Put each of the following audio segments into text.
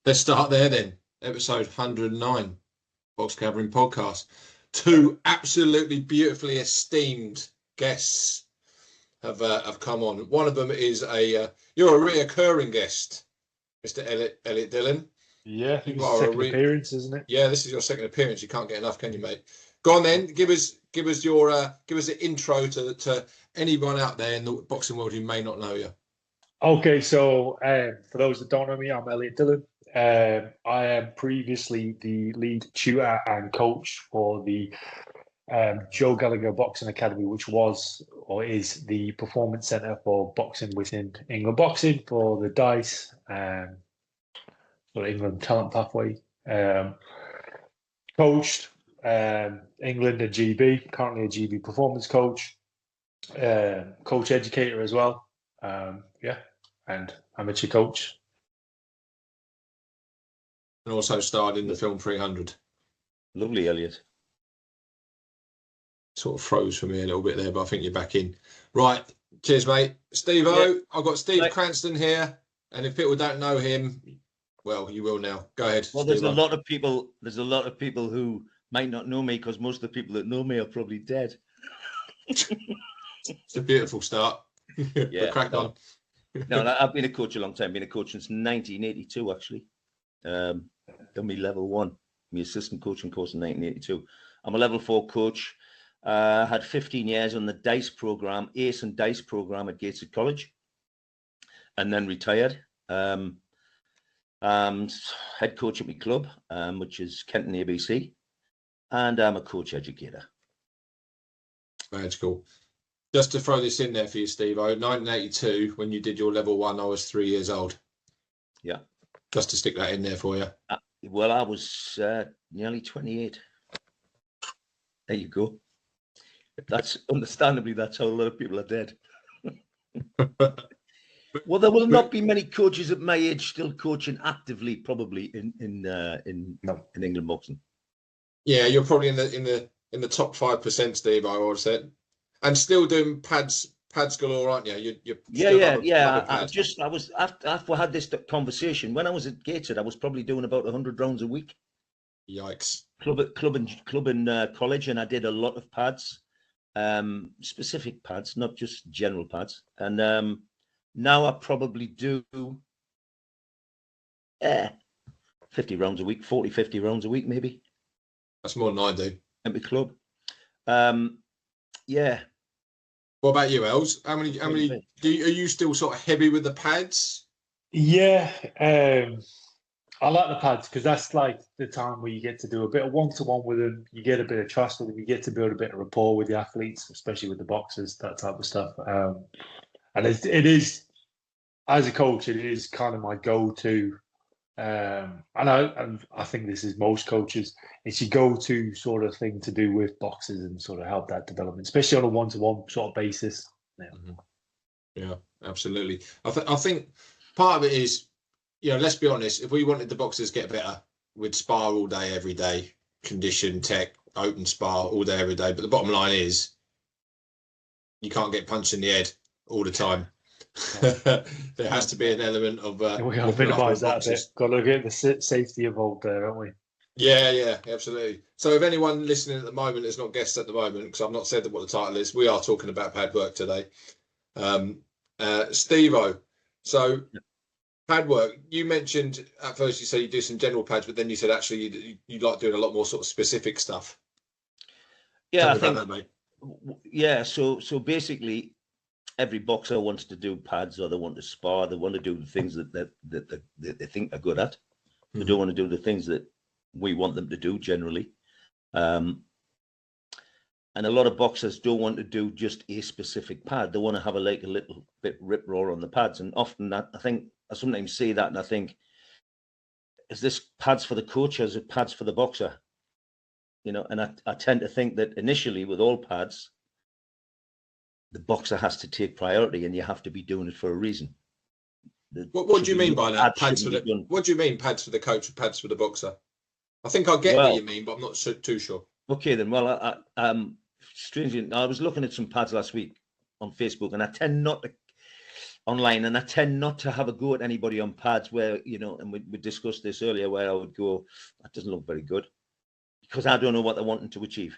Let's start there then. Episode 109, Box Covering Podcast. Two absolutely beautifully esteemed guests have come on. One of them is you're a reoccurring guest, Mr. Elliot Dillon. Yeah, I think it's the second appearance, isn't it? Yeah, this is your second appearance. You can't get enough, can you, mate? Go on then. Give us an intro to anyone out there in the boxing world who may not know you. Okay, so for those that don't know me, I'm Elliot Dillon. I am previously the lead tutor and coach for the Joe Gallagher Boxing Academy, which was or is the performance centre for boxing within England Boxing for the DICE, for England Talent Pathway. Coached England and GB, currently a GB performance coach, coach educator as well. And amateur coach. And also starred in the film 300. Lovely, Elliot. Sort of froze for me a little bit there, but I think you're back in. Right. Cheers, mate. Steve-O, yeah. I've got Steve Cranston here. And if people don't know him, well, you will now. Go ahead. Well, there's a lot of people who might not know me because most of the people that know me are probably dead. It's a beautiful start. Yeah. Crack on. No, I've been a coach a long time. Been a coach since 1982, actually. Done my level 1, my assistant coaching course in 1982. I'm a level 4 coach. Had 15 years on the DICE program, ACE and DICE program at Gateshead College, and then retired. Head coach at my club, which is Kenton ABC, and I'm a coach educator. That's cool. Just to throw this in there for you, Steve, 1982, when you did your level 1, I was 3 years old. Yeah. Just to stick that in there for you. Well, I was nearly 28. There you go. That's understandably, that's how a lot of people are dead. Well, there will not be many coaches at my age still coaching actively, probably in England boxing. Yeah, you're probably in the top 5%, Steve, I would have said. And still doing pads galore, aren't you? Yeah. After I had this conversation, when I was at Gateshead, I was probably doing about 100 rounds a week. Yikes. Club and college, and I did a lot of pads, specific pads, not just general pads. And now I probably do 50 rounds a weweek, 40, 50 rounds a week, maybe. That's more than I do. At my club. Yeah. What about you, Els? How many? Are you still sort of heavy with the pads? Yeah, I like the pads because that's like the time where you get to do a bit of one-to-one with them. You get a bit of trust with them. You get to build a bit of rapport with the athletes, especially with the boxers, that type of stuff. And it is, as a coach, it is kind of my go-to. And I think this is most coaches. It's your go-to sort of thing to do with boxers and sort of help that development, especially on a one-to-one sort of basis. Yeah, yeah, absolutely. I think part of it is, let's be honest. If we wanted the boxers to get better, we'd spar all day, every day, condition, tech, open spar all day, every day. But the bottom line is, you can't get punched in the head all the time. There has to be an element of we got to minimise that a bit. Got to get the safety involved there, haven't we? Yeah, absolutely. So if anyone listening at the moment is not guests at the moment, because I've not said what the title is, we are talking about Padwork today. Steve-O, so Padwork, you mentioned at first you said you do some general pads, but then you said actually you like doing a lot more sort of specific stuff. Yeah, I think that, mate. Yeah, so basically every boxer wants to do pads, or they want to spar. They want to do the things that they think are good at. They don't want to do the things that we want them to do generally. And a lot of boxers don't want to do just a specific pad. They want to have a little bit rip roar on the pads. And often I sometimes see that and I think, is this pads for the coach or is it pads for the boxer? And I tend to think that initially with all pads, the boxer has to take priority and you have to be doing it for a reason. What do you mean by that? What do you mean pads for the coach or pads for the boxer? I think I get what you mean, but I'm not too sure. Okay, then. Well, strangely, I was looking at some pads last week on Facebook, and I tend not to. online, and I tend not to have a go at anybody on pads where, you know, and we discussed this earlier, where I would go, that doesn't look very good, because I don't know what they're wanting to achieve.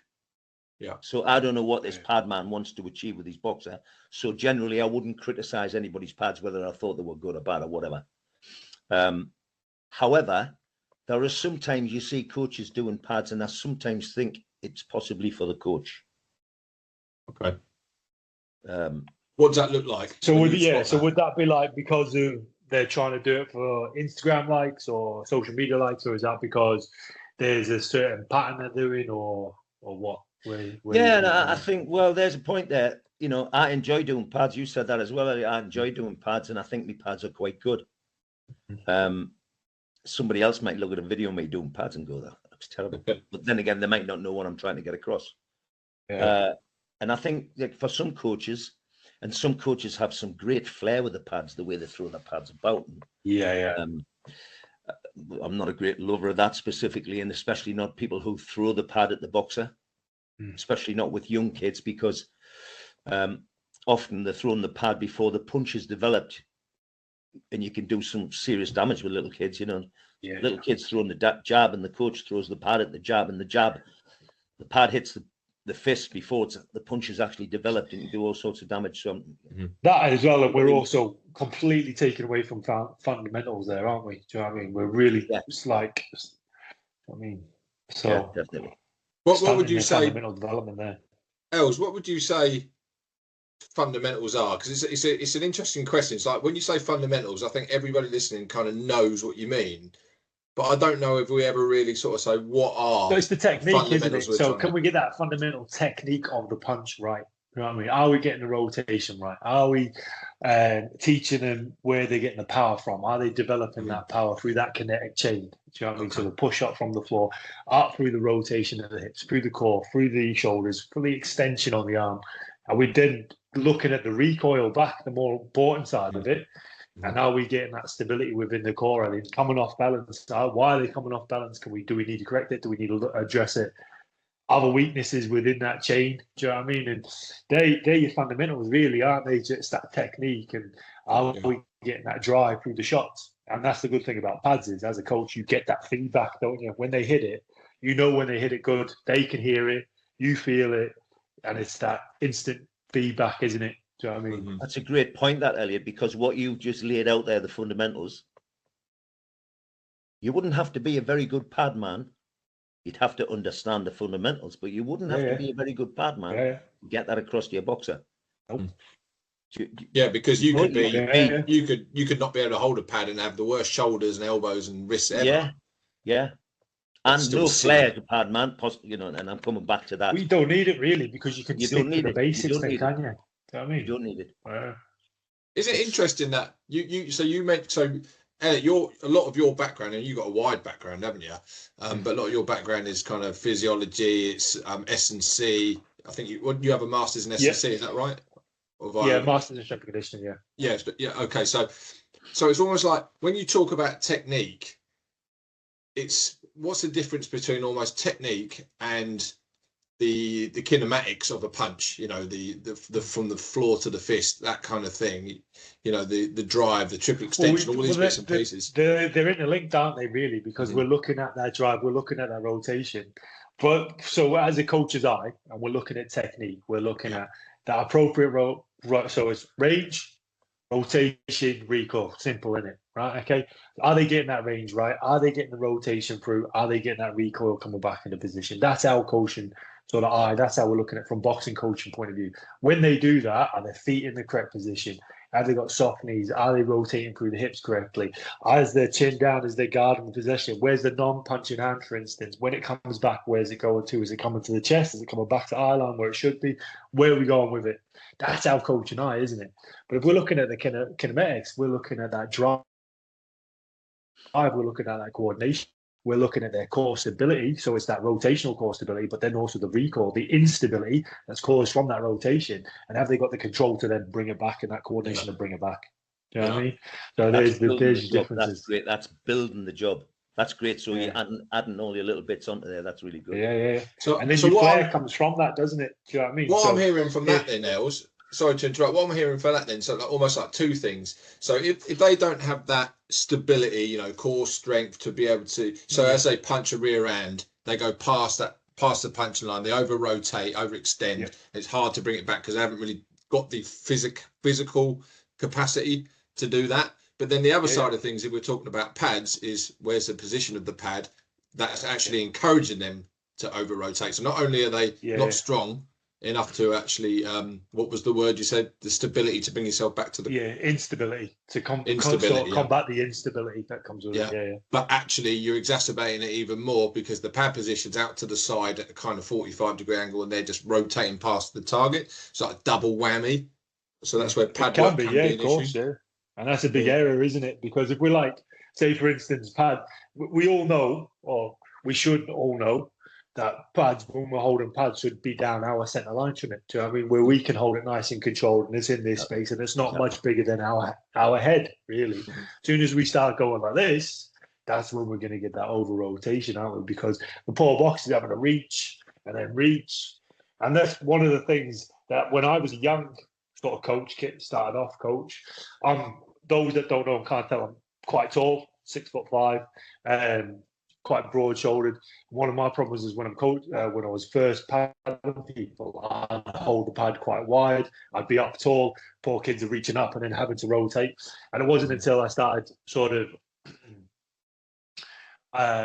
Yeah. So I don't know what this pad man wants to achieve with his boxer. So generally, I wouldn't criticize anybody's pads, whether I thought they were good or bad or whatever. However, there are sometimes you see coaches doing pads, and I sometimes think it's possibly for the coach. Okay. What does that look like? So would that be like because they're trying to do it for Instagram likes or social media likes, or is that because there's a certain pattern they're doing, or what? I think, well, there's a point there. You know, I enjoy doing pads. You said that as well. I enjoy doing pads, and I think my pads are quite good. Somebody else might look at a video of me doing pads and go, that looks terrible. But then again, they might not know what I'm trying to get across. And I think that for some coaches, and some coaches have some great flair with the pads, the way they throw their pads about. I'm not a great lover of that specifically, and especially not people who throw the pad at the boxer, especially not with young kids, because often they're throwing the pad before the punch is developed, and you can do some serious damage with little kids, you know. Little kids throwing the jab, and the coach throws the pad at the jab, and the pad hits the fist before the punch is actually developed, and you do all sorts of damage. So that as well, we're also completely taken away from fundamentals there, aren't we? Do you know what I mean? We're really, it's like, definitely. What would you say? Fundamental development there. Els, what would you say fundamentals are? Because it's an interesting question. It's like when you say fundamentals, I think everybody listening kind of knows what you mean. But I don't know if we ever really sort of say what are. So it's the technique, isn't it? So can we get that fundamental technique of the punch right? You know what I mean? Are we getting the rotation right? Are we teaching them where they're getting the power from? Are they developing that power through that kinetic chain? Do you know what I mean? So the push up from the floor, up through the rotation of the hips, through the core, through the shoulders, through the extension on the arm. Are we then looking at the recoil back, the more important side of it? And are we getting that stability within the core? Are they coming off balance? Why are they coming off balance? Do we need to correct it? Do we need to address it? Other weaknesses within that chain? Do you know what I mean? And they're your fundamentals, really, aren't they? Just that technique, and are we getting that drive through the shots? And that's the good thing about pads is, as a coach, you get that feedback, don't you? When they hit it, you know when they hit it good. They can hear it, you feel it, and it's that instant feedback, isn't it? Do you know what I mean? That's a great point, that, Elliot, because what you just laid out there, the fundamentals, you wouldn't have to be a very good pad man. You'd have to understand the fundamentals, but you wouldn't have to be a very good pad man to get that across to your boxer. Yeah, because you could you could not be able to hold a pad and have the worst shoulders and elbows and wrists ever. And no flair to pad man, you know. And I'm coming back to that. We don't need it really, because you can stick to the basics, then, can you? Do you know what I mean? You don't need it. Is it interesting that you meant Elliot, a lot of your background, and you've got a wide background, haven't you? But a lot of your background is kind of physiology. It's S&C. I think you have a master's in S&C. Is that right? Master's in strength and conditioning. Yeah. Yes, but okay. So it's almost like when you talk about technique, it's what's the difference between almost technique and the kinematics of a punch, you know, the from the floor to the fist, that kind of thing, you know, the drive, the triple extension, all these bits and pieces. They're interlinked, aren't they, really? Because we're looking at that drive, we're looking at that rotation. But so as a coach's eye, and we're looking at technique, we're looking at that appropriate so it's range, rotation, recoil. Simple, isn't it? Right? Okay. Are they getting that range right? Are they getting the rotation through? Are they getting that recoil coming back into position? That's our coaching sort of eye. That's how we're looking at it from boxing coaching point of view. When they do that, are their feet in the correct position? Have they got soft knees? Are they rotating through the hips correctly? Is their chin down? Is their guard in possession? Where's the non-punching hand, for instance? When it comes back, where's it going to? Is it coming to the chest? Is it coming back to eye line where it should be? Where are we going with it? That's our coaching eye, isn't it? But if we're looking at the kinematics, we're looking at that drive. We're looking at that coordination. We're looking at their core stability. So it's that rotational core stability, but then also the recoil, the instability that's caused from that rotation. And have they got the control to then bring it back and that coordination to bring it back? Do you know what I mean? So there's your differences. That's great. That's building the job. That's great. So you're adding all your little bits onto there. That's really good. Yeah. So, and then your flair comes from that, doesn't it? Do you know what I mean? What I'm hearing from that then, Els, sorry to interrupt. What I'm hearing for that then, so like, almost like two things. So if they don't have that stability, you know, core strength to be able to, so as they punch a rear hand, they go past the punching line, they over rotate, overextend. Yeah. It's hard to bring it back because they haven't really got the physical capacity to do that. But then the other side of things, if we're talking about pads, is where's the position of the pad that's actually encouraging them to over rotate. So not only are they not strong enough to actually, what was the word you said? The stability to bring yourself back to the instability to combat the instability that comes with it. Yeah. But actually, you're exacerbating it even more because the pad position's out to the side at a kind of 45-degree angle, and they're just rotating past the target. It's like a double whammy. So that's where pad work can be an issue. Yeah. And that's a big error, isn't it? Because if we're like, say, for instance, pad, we all know, or we should all know, that pads, when we're holding pads, should be down our centre line from it. Do you know what I mean? Where we can hold it nice and controlled, and it's in this space, and it's not much bigger than our head, really. As soon as we start going like this, that's when we're going to get that over rotation, aren't we? Because the poor box is having to reach and then reach. And that's one of the things that when I was a young sort of coach, started off coach, those that don't know and can't tell, I'm quite tall, 6'5", quite broad-shouldered. One of my problems is when I'm coach, when I was first padding people, I'd hold the pad quite wide. I'd be up tall. Poor kids are reaching up and then having to rotate. And it wasn't until I started sort of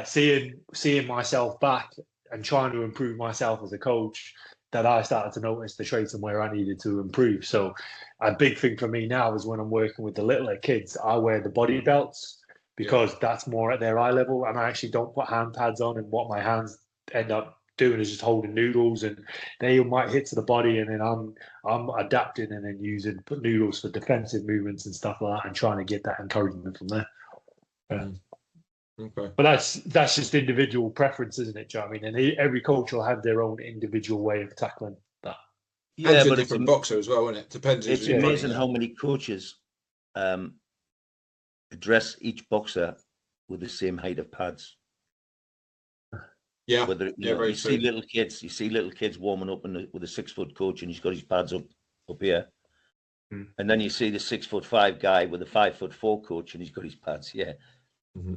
seeing myself back and trying to improve myself as a coach that I started to notice the traits and where I needed to improve. So a big thing for me now is when I'm working with the littler kids, I wear the body belts because that's more at their eye level, and I actually don't put hand pads on, and what my hands end up doing is just holding noodles, and they might hit to the body, and then I'm adapting and then put noodles for defensive movements and stuff like that, and trying to get that encouragement from there. Okay. But that's just individual preference, isn't it? Do you know what I mean? And every coach will have their own individual way of tackling that. Yeah, but it's a different boxer as well, isn't it? Depends. It's amazing how many coaches address each boxer with the same height of pads. Yeah, whether you see little kids warming up with a 6-foot coach, and he's got his pads up here, and then you see the 6'5" guy with a 5'4" coach, and he's got his pads. Yeah. Mm-hmm.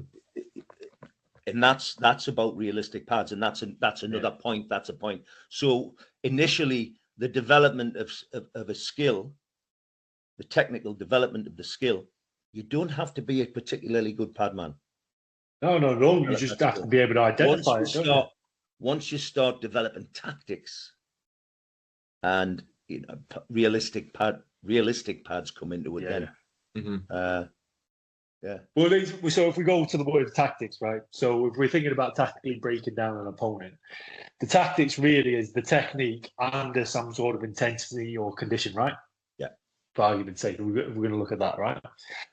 And that's about realistic pads, and that's another point. That's a point. So initially, the development of a skill, the technical development of the skill, you don't have to be a particularly good pad man. No. You just have to be able to identify it. Once you start developing tactics, and realistic pads come into it. Then. Mm-hmm. Well, so if we go to the word tactics, right? So if we're thinking about tactically breaking down an opponent, the tactics really is the technique under some sort of intensity or condition, right? Yeah. For argument's sake, we're going to look at that, right?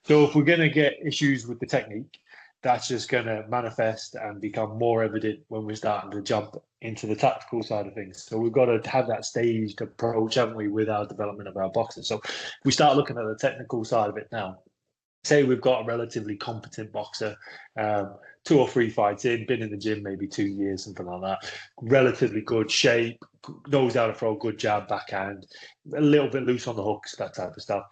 So if we're going to get issues with the technique, that's just going to manifest and become more evident when we're starting to jump into the tactical side of things. So we've got to have that staged approach, haven't we, with our development of our boxers. So if we start looking at the technical side of it now, say we've got a relatively competent boxer, 2 or 3 fights in, been in the gym maybe 2 years, something like that, relatively good shape, knows how to throw a good jab, backhand, a little bit loose on the hooks, that type of stuff.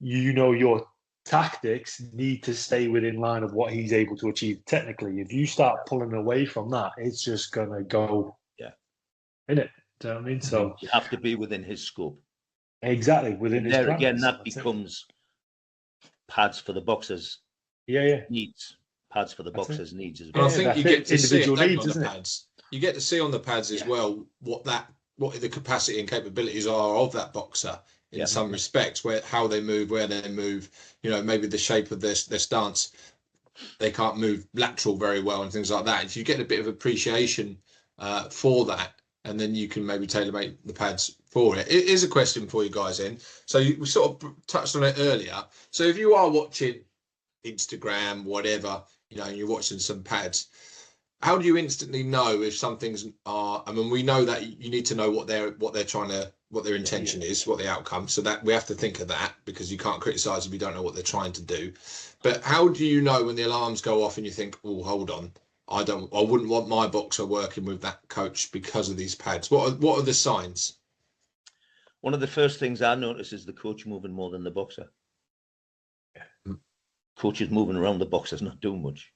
Your tactics need to stay within line of what he's able to achieve technically. If you start pulling away from that, it's just going to go, in it. Do you know what I mean? So you have to be within his scope. Exactly, within his there again, that becomes pads for the boxers. Needs. Pads for the boxers' needs as well. I think you get to see it on the pads. You get to see on the pads as well what the capacity and capabilities are of that boxer in some respects, how they move, where they move, maybe the shape of their stance. They can't move lateral very well and things like that. If you get a bit of appreciation for that, and then you can maybe tailor-make the pads for it. It is a question for you guys in. So we sort of touched on it earlier. So if you are watching Instagram, whatever, and you're watching some pads, how do you instantly know if some things are? I mean, we know that you need to know what their intention is, what the outcome. So that we have to think of that, because you can't criticize if you don't know what they're trying to do. But how do you know when the alarms go off and you think, oh, hold on, I wouldn't want my boxer working with that coach because of these pads? What are the signs? one of the first things I notice is the coach moving more than the boxer. Coach is moving around, the boxer's not doing much.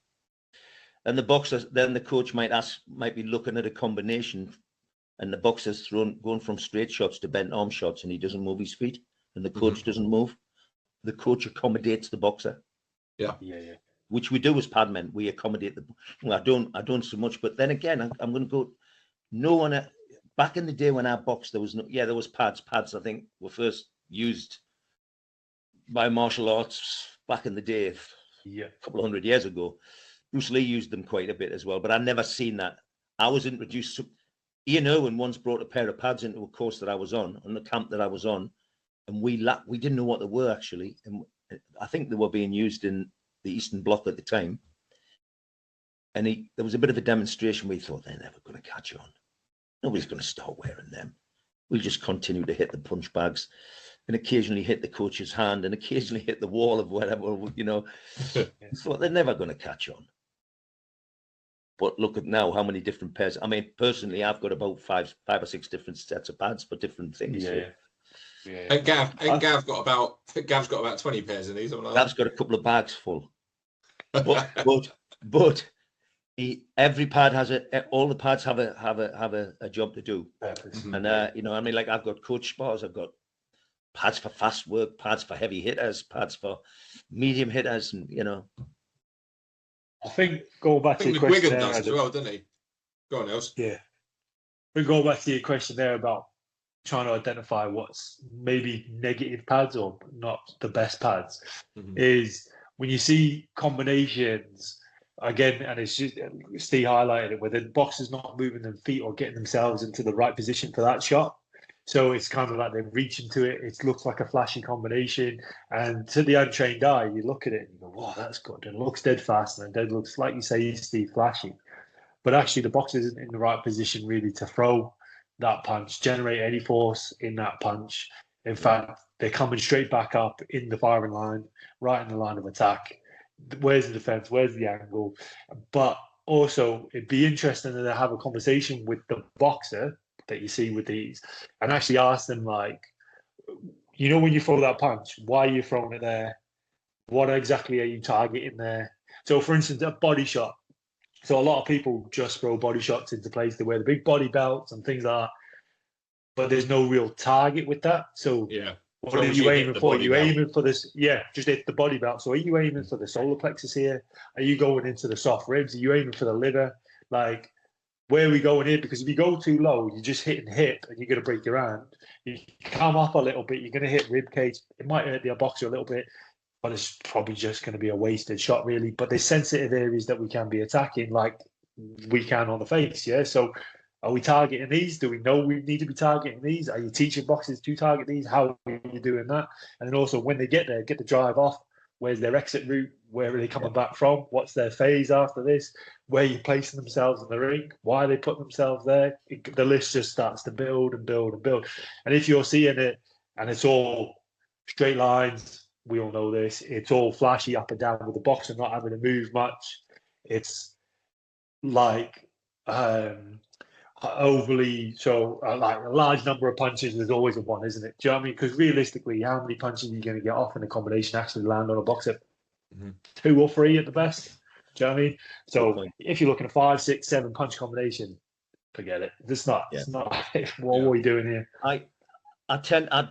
And the boxer, then the coach might be looking at a combination, and the boxer's going from straight shots to bent arm shots, and he doesn't move his feet, and the coach doesn't move. The coach accommodates the boxer. Yeah. Which we do as padmen. We accommodate the. Well, I don't so much, but then again, I'm going to go. No one back in the day when I boxed, there was pads. Pads, I think, were first used by martial arts back in the day, a couple of 100 years ago. Bruce Lee used them quite a bit as well, but I never seen that. I was introduced to Ian Irwin once brought a pair of pads into a course that I was on the camp that I was on, and we didn't know what they were actually, and I think they were being used in the Eastern Bloc at the time. And there was a bit of a demonstration. We thought they're never going to catch on. Nobody's going to start wearing them. We'll just continue to hit the punch bags, and occasionally hit the coach's hand, and occasionally hit the wall of whatever, So they're never going to catch on. But look at now how many different pairs. I mean, personally, I've got about five or six different sets of pads for different things. And Gav's got about 20 pairs of these. Gav's got a couple of bags full. But every pad has all the pads have a job to do. And I mean, like I've got coach spars, I've got pads for fast work, pads for heavy hitters, pads for medium hitters, and I think going back to your question there, does as well, doesn't he? Go on, Els. Yeah. We go back to your question there about trying to identify what's maybe negative pads or not the best pads. Is when you see combinations again, and it's just Steve highlighted it, where the boxer's not moving their feet or getting themselves into the right position for that shot. So it's kind of like they're reaching to it. It looks like a flashy combination. And to the untrained eye, you look at it and you go, wow, that's good. It looks dead fast and it looks, like you say, Steve, flashy. But actually, the boxer isn't in the right position really to throw that punch, generate any force in that punch. In fact, they're coming straight back up in the firing line, right in the line of attack. Where's the defense? Where's the angle? But also, it'd be interesting to have a conversation with the boxer that you see with these and actually ask them, like, when you throw that punch, why are you throwing it there? What exactly are you targeting there? So, for instance, a body shot. So a lot of people just throw body shots into place. They wear the big body belts and things like that. But there's no real target with that. So what are you aiming for? Are you aiming for this? Yeah, just hit the body belt. So are you aiming for the solar plexus here? Are you going into the soft ribs? Are you aiming for the liver? Like, where are we going here? Because if you go too low, you're just hitting hip and you're going to break your hand. You come up a little bit, you're going to hit rib cage. It might hurt the boxer a little bit, but it's probably just going to be a wasted shot, really. But there's sensitive areas that we can be attacking, like we can on the face, yeah? So are we targeting these? Do we know we need to be targeting these? Are you teaching boxers to target these? How are you doing that? And then also, when they get there, get the drive off. Where's their exit route? Where are they coming back from? What's their phase after this? Where are you placing themselves in the ring? Why are they putting themselves there? The list just starts to build and build and build. And if you're seeing it and it's all straight lines, we all know this, it's all flashy up and down with the boxer not having to move much. It's like overly, like a large number of punches is always a one, isn't it? Do you know what I mean? Because realistically, how many punches are you going to get off in a combination actually land on a boxer? 2 or 3 at the best. Do you know what I mean? So if you're looking at 5, 6, 7 punch combination, forget it. It's not. What are we doing here? I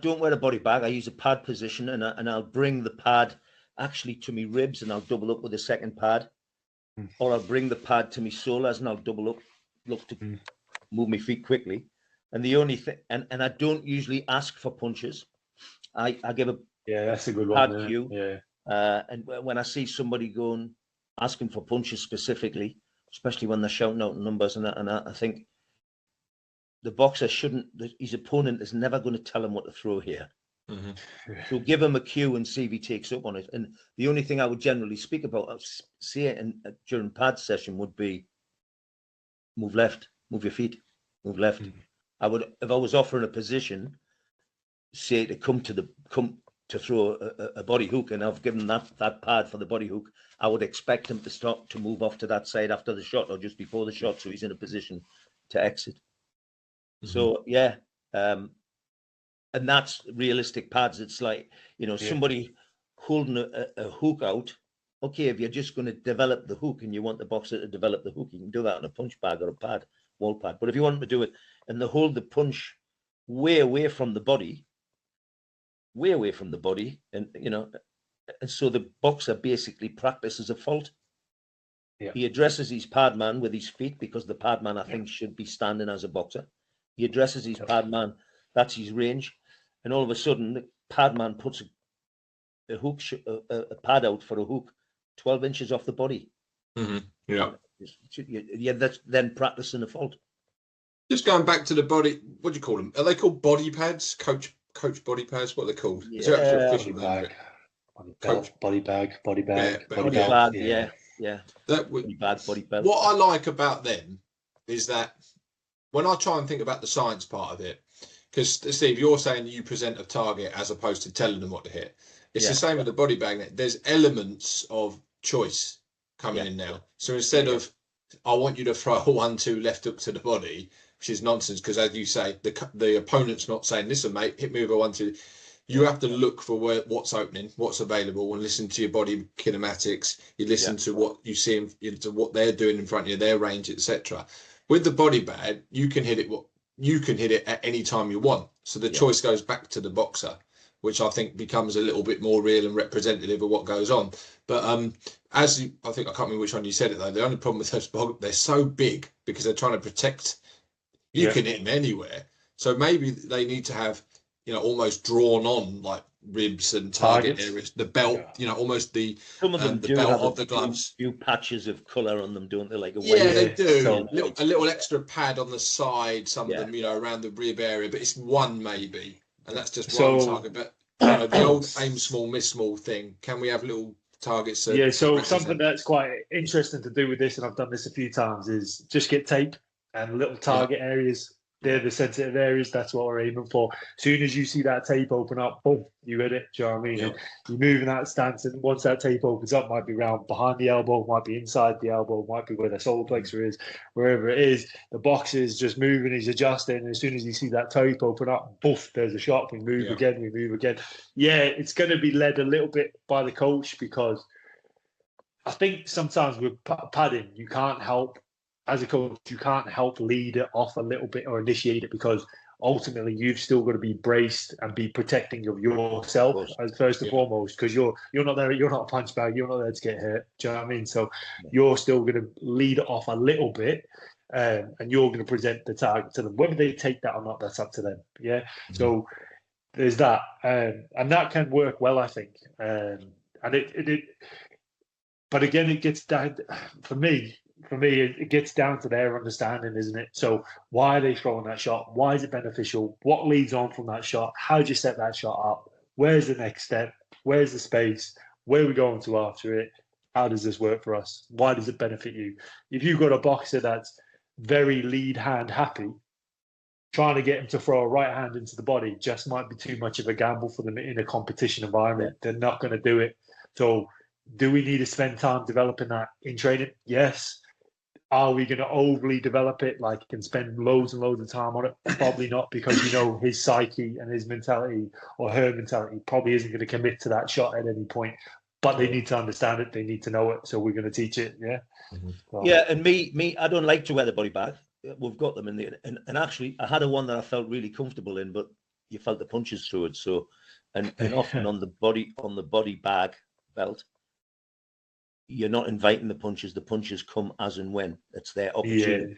don't wear a body bag. I use a pad position, and I'll bring the pad actually to me ribs, and I'll double up with a second pad, or I'll bring the pad to me solas, and I'll double up, look to move my feet quickly. And the only thing, and I don't usually ask for punches. I give a that's a good pad one. cue. And when I see somebody asking for punches specifically, especially when they're shouting out numbers, and I think the boxer his opponent is never going to tell him what to throw here. So give him a cue and see if he takes up on it. And the only thing I would generally speak about, say it during pad session, would be move left, move your feet, move left. I would, if I was offering a position, say to come to throw a body hook, and I've given that pad for the body hook, I would expect him to start to move off to that side after the shot or just before the shot, so he's in a position to exit. So and that's realistic pads. It's like, somebody holding a hook out. Okay, if you're just going to develop the hook and you want the boxer to develop the hook, you can do that on a punch bag or a pad, wall pad. But if you want them to do it and they hold the punch way away from the body, and and so the boxer basically practices a fault. Yeah. He addresses his pad man with his feet, because the pad man, I think, should be standing as a boxer. He addresses his pad man, that's his range, and all of a sudden the pad man puts a hook, a pad out for a hook 12 inches off the body. Mm-hmm. Yeah. That's then practicing a fault. Just going back to the body, what do you call them? Are they called body pads? Coach body pads? What are they called? Yeah. Is there actually official name? Body bag. Body bag. Yeah. Body bag. What I like about them is that when I try and think about the science part of it, because Steve, you're saying you present a target as opposed to telling them what to hit. It's the same with the body bag. There's elements of choice coming in now. So instead of, I want you to throw a 1-2 left hook to the body, which is nonsense, because as you say, the opponent's not saying, listen, mate, hit me with a 1-2. You have to look for what's opening, what's available, and listen to your body kinematics. You listen to what you see, to what they're doing in front of you, their range, etc. With the body bag, you can hit it at any time you want. So the choice goes back to the boxer, which I think becomes a little bit more real and representative of what goes on. But I think, I can't remember which one you said it though. The only problem with those, they're so big because they're trying to protect. You can hit them anywhere. So maybe they need to have, almost drawn on like ribs and target areas, the belt, almost the some of them the belt of the gloves. Few patches of colour on them, don't they? Like they do. So, a little extra pad on the side, some of them, around the rib area, but it's one maybe. And that's just one target. But the old aim small, miss small thing. Can we have little targets? So something that's quite interesting to do with this, and I've done this a few times, is just get tape and little target areas. They're the sensitive areas. That's what we're aiming for. As soon as you see that tape open up, boom, you hit it. Do you know what I mean? Yeah. And you move in that stance, and once that tape opens up, might be round behind the elbow, might be inside the elbow, might be where the solar plexus is, wherever it is. The box is just moving, he's adjusting. And as soon as you see that tape open up, poof, there's a shot. We move again. Yeah, it's going to be led a little bit by the coach, because I think sometimes with padding, you can't help. As a coach, you can't help lead it off a little bit or initiate it, because ultimately you've still got to be braced and be protecting of yourself as first and foremost, because you're not there. You're not a punch bag. You're not there to get hurt. Do you know what I mean? So you're still going to lead it off a little bit, and you're going to present the target to them. Whether they take that or not, that's up to them. Yeah. Mm-hmm. So there's that, and that can work well, I think. And it but again, it gets down for me, it gets down to their understanding, isn't it? So why are they throwing that shot? Why is it beneficial? What leads on from that shot? How do you set that shot up? Where's the next step? Where's the space? Where are we going to after it? How does this work for us? Why does it benefit you? If you've got a boxer that's very lead hand happy, trying to get him to throw a right hand into the body just might be too much of a gamble for them in a competition environment. They're not going to do it. So do we need to spend time developing that in training? Yes. Are we going to overly develop it, like and spend loads and loads of time on it? Probably not, because his psyche and his mentality or her mentality probably isn't going to commit to that shot at any point. But they need to understand it. They need to know it. So we're going to teach it. Yeah. Mm-hmm. So. Yeah. And me, I don't like to wear the body bag. We've got them in there. And actually, I had one that I felt really comfortable in, but you felt the punches through it. So, and often on the body bag belt, you're not inviting the punches. The punches come as and when. It's their opportunity.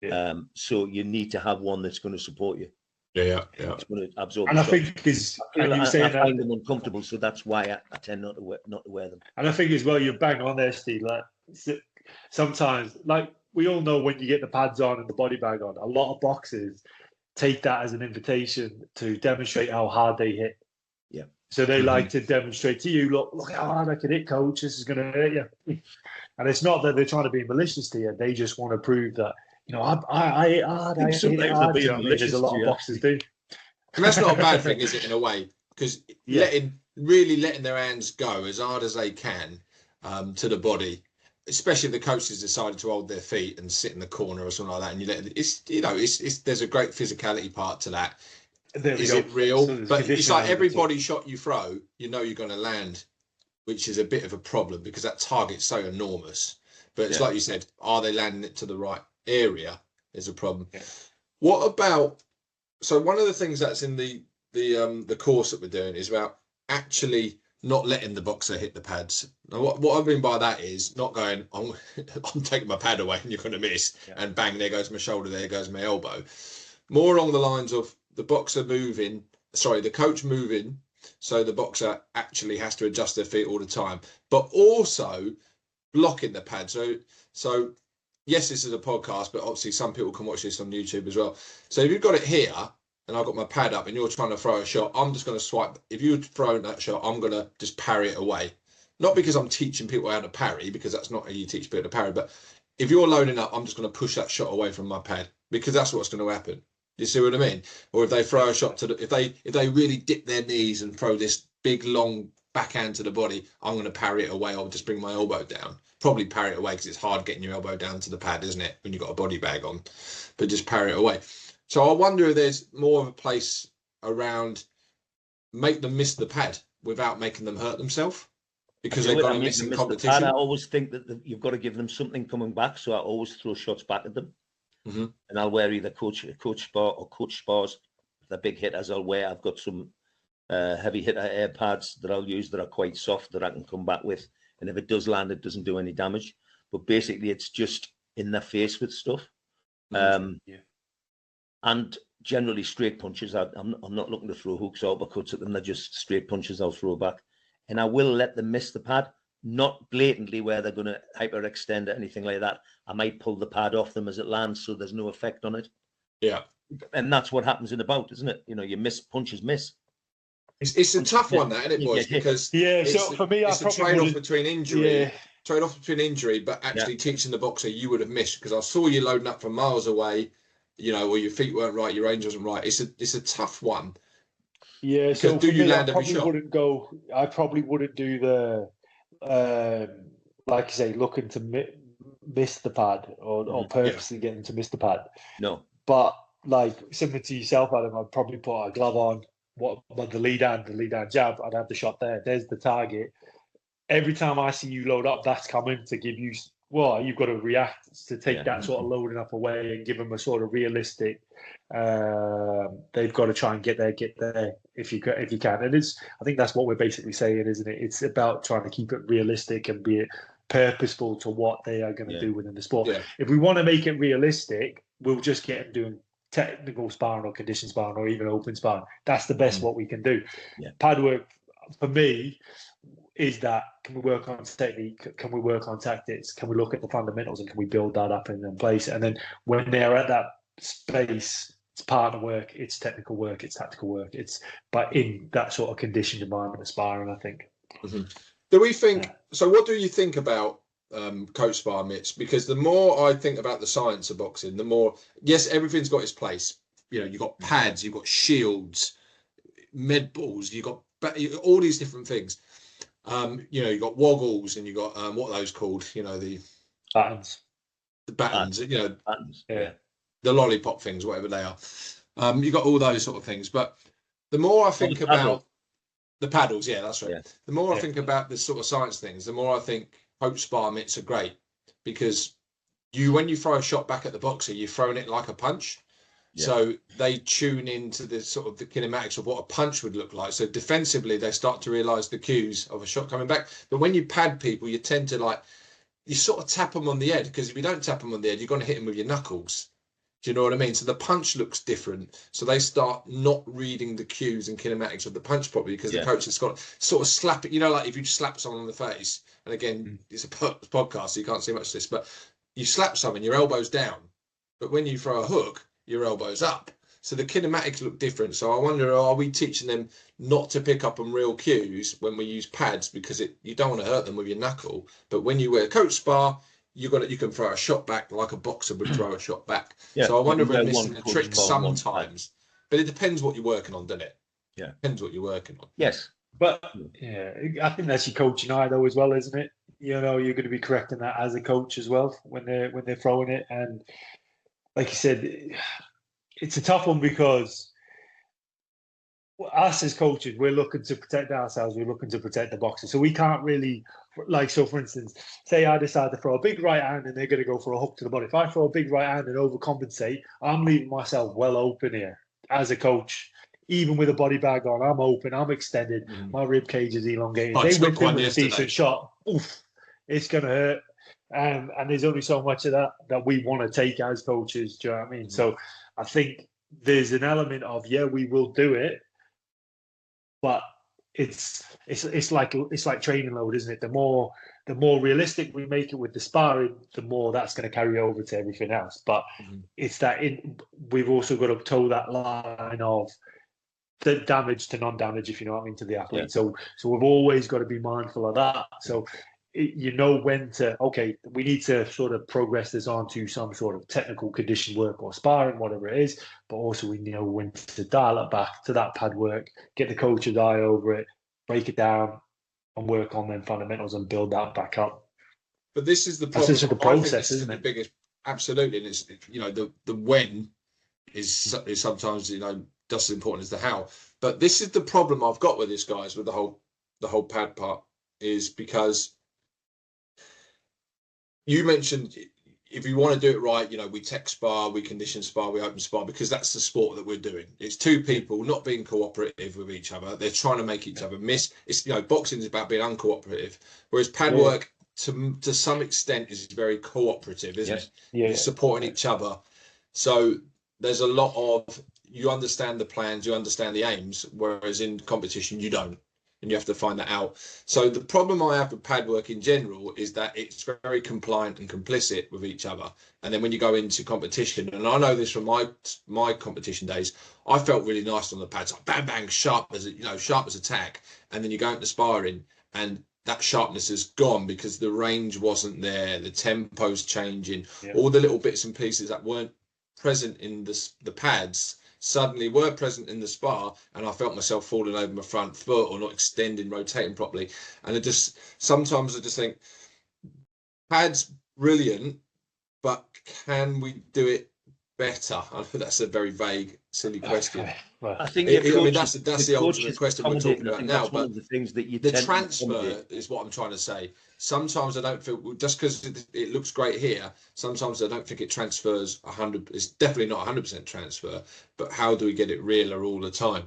Yeah. So you need to have one that's going to support you. Yeah. It's going to absorb. And I think because I find them uncomfortable, so that's why I tend not to wear them. And I think as well, you're bang on there, Steve. Like sometimes, like we all know, when you get the pads on and the body bag on, a lot of boxers take that as an invitation to demonstrate how hard they hit. Yeah. So they like to demonstrate to you, look how hard I can hit, coach. This is going to hurt you. And it's not that they're trying to be malicious to you. They just want to prove that, I hit hard. There's a lot of boxers do. And that's not a bad thing, is it, in a way? Because letting their hands go as hard as they can to the body, especially if the coach has decided to hold their feet and sit in the corner or something like that, and you let it, there's a great physicality part to that. is it real? So but it's like every body shot you throw, you know you're going to land, which is a bit of a problem because that target's so enormous. But it's like you said, are they landing it to the right area? Is a problem. Yeah. What about? So one of the things that's in the course that we're doing is about actually not letting the boxer hit the pads. Now, what I mean by that is not going, I'm taking my pad away and you're going to miss, and bang, there goes my shoulder, there goes my elbow. More along the lines of the boxer moving, the coach moving, so the boxer actually has to adjust their feet all the time, but also blocking the pad. So yes, this is a podcast, but obviously some people can watch this on YouTube as well. So if you've got it here, and I've got my pad up and you're trying to throw a shot, I'm just going to swipe. If you're throwing that shot, I'm going to just parry it away. Not because I'm teaching people how to parry, because that's not how you teach people to parry. But if you're loading up, I'm just going to push that shot away from my pad because that's what's going to happen. You see what I mean? Or if they throw a shot if they really dip their knees and throw this big, long backhand to the body, I'm going to parry it away. I'll just bring my elbow down. Probably parry it away because it's hard getting your elbow down to the pad, isn't it? When you've got a body bag on. But just parry it away. So I wonder if there's more of a place around make them miss the pad without making them hurt themselves because they're going to miss in competition. I always think that you've got to give them something coming back, so I always throw shots back at them. Mm-hmm. And I'll wear either coach spar or coach spars. If they're big hitters, I've got some heavy hitter air pads that I'll use that are quite soft that I can come back with. And if it does land, it doesn't do any damage. But basically, it's just in their face with stuff. And generally straight punches. I'm not looking to throw hooks or uppercuts at them. They're just straight punches I'll throw back. And I will let them miss the pad, not blatantly where they're going to hyperextend or anything like that. I might pull the pad off them as it lands so there's no effect on it. Yeah. And that's what happens in a bout, isn't it? You know, you miss, punches miss. It's a tough one, that, isn't it, boys? Because so for me, it's a trade-off between injury. Trade-off between injury, but actually teaching the boxer you would have missed because I saw you loading up from miles away. You know, or your feet weren't right, your range wasn't right. It's a tough one. Yeah. Because so do you land every shot? I probably wouldn't do the like you say, looking to miss the pad or purposely getting to miss the pad. No. But like similar to yourself, Adam, I'd probably put a glove on. The lead hand jab. I'd have the shot there. There's the target. Every time I see you load up, that's coming to give you. Well, you've got to react to take that sort of loading up away and give them a sort of realistic. They've got to try and get there if you can. And I think that's what we're basically saying, isn't it? It's about trying to keep it realistic and be purposeful to what they are going to do within the sport. Yeah. If we want to make it realistic, we'll just get them doing technical sparring or condition sparring or even open sparring. That's the best what we can do. Yeah. Padwork, for me, is that can we work on technique? Can we work on tactics? Can we look at the fundamentals and can we build that up in place? And then when they're at that space, it's partner work, it's technical work, it's tactical work. But in that sort of conditioned environment of sparring, I think. Mm-hmm. Do we think? So, what do you think about coach spar mitts? Because the more I think about the science of boxing, the more everything's got its place. You know, you've got pads, you've got shields, med balls, you've got all these different things. You've got woggles and you've got what are those called? You know, the battens. The battens, battens. Yeah. The lollipop things, whatever they are. You've got all those sort of things. But the more I think about the paddles, that's right. Yeah. The more I think about this sort of science things, the more I think coach spar mitts are great because when you throw a shot back at the boxer, you're throwing it like a punch. Yeah. So they tune into the sort of the kinematics of what a punch would look like. So defensively, they start to realise the cues of a shot coming back. But when you pad people, you tend to you sort of tap them on the head because if you don't tap them on the head, you're going to hit them with your knuckles. Do you know what I mean? So the punch looks different. So they start not reading the cues and kinematics of the punch properly because the coach has got to sort of slap it. You know, like if you slap someone on the face, and again, it's a podcast, so you can't see much of this, but you slap someone, your elbow's down. But when you throw a hook, your elbow's up. So the kinematics look different. So I wonder, are we teaching them not to pick up on real cues when we use pads because you don't want to hurt them with your knuckle. But when you wear coach spar, you can throw a shot back like a boxer would throw a shot back. Yeah, so I wonder if we're missing the trick sometimes. But it depends what you're working on, doesn't it? Yeah. Depends what you're working on. Yes. But I think that's your coaching eye though as well, isn't it? You know, you're going to be correcting that as a coach as well when they're throwing it. And like you said, it's a tough one because us as coaches, we're looking to protect ourselves. We're looking to protect the boxers. So we can't really, like, so for instance, say I decide to throw a big right hand and they're going to go for a hook to the body. If I throw a big right hand and overcompensate, I'm leaving myself well open here as a coach. Even with a body bag on, I'm open, I'm extended, my rib cage is elongated. They whip in with a decent shot, oof, it's going to hurt. And there's only so much of that we want to take as coaches. Do you know what I mean? So I think there's an element of, yeah, we will do it, but it's like training load, isn't it? The more realistic we make it with the sparring, the more that's going to carry over to everything else. But it's that we've also got to toe that line of the damage to non-damage, if you know what I mean, to the athlete. Yeah. So we've always got to be mindful of that. So you know when to, okay, we need to sort of progress this on to some sort of technical condition work or sparring, whatever it is, but also we know when to dial it back to that pad work, get the coach's eye over it, break it down and work on them fundamentals and build that back up. But this is the problem. This is the process, isn't it? The biggest, absolutely. And it's, you know, the when is sometimes, you know, just as important as the how. But this is the problem I've got with this, guys, with the whole pad part, is because you mentioned if you want to do it right, you know, we tech spar, we condition spar, we open spar, because that's the sport that we're doing. It's two people not being cooperative with each other. They're trying to make each other miss. It's, you know, boxing is about being uncooperative, whereas pad work to some extent is very cooperative, isn't it? Yeah. You're supporting each other. So there's a lot of, you understand the plans, you understand the aims, whereas in competition you don't. And you have to find that out. So the problem I have with pad work in general is that it's very compliant and complicit with each other. And then when you go into competition, and I know this from my competition days, I felt really nice on the pads, like bang bang, sharp as attack. And then you go into sparring, and that sharpness is gone because the range wasn't there, the tempo's changing, all the little bits and pieces that weren't present in the pads suddenly were present in the spar, and I felt myself falling over my front foot or not extending, rotating properly. And sometimes I just think pads brilliant, but can we do it better? I know that's a very vague, silly question. I think that's the ultimate question we're talking about now. But one of the things that you the transfer is what I'm trying to say. Sometimes I don't feel, just because it looks great here, sometimes I don't think it transfers 100. It's definitely not 100% transfer. But how do we get it realer all the time?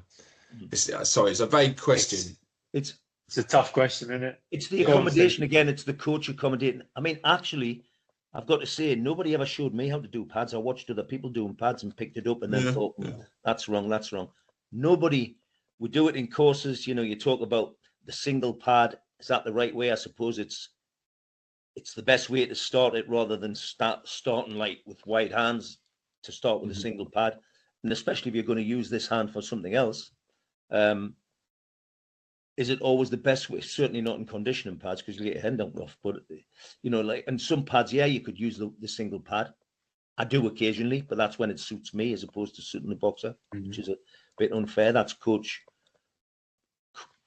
It's a vague question. It's a tough question, isn't it? It's the accommodation again. It's the coach accommodating. I mean, actually, I've got to say, nobody ever showed me how to do pads. I watched other people doing pads and picked it up and then thought, that's wrong, that's wrong. Nobody would do it in courses. You know, you talk about the single pad. Is that the right way? I suppose it's the best way to start it rather than starting like with wide hands, to start with a single pad. And especially if you're going to use this hand for something else. Is it always the best way? Certainly not in conditioning pads because you get your hand up rough. But, you know, like, and some pads, you could use the single pad. I do occasionally, but that's when it suits me as opposed to suiting the boxer, which is a bit unfair. That's coach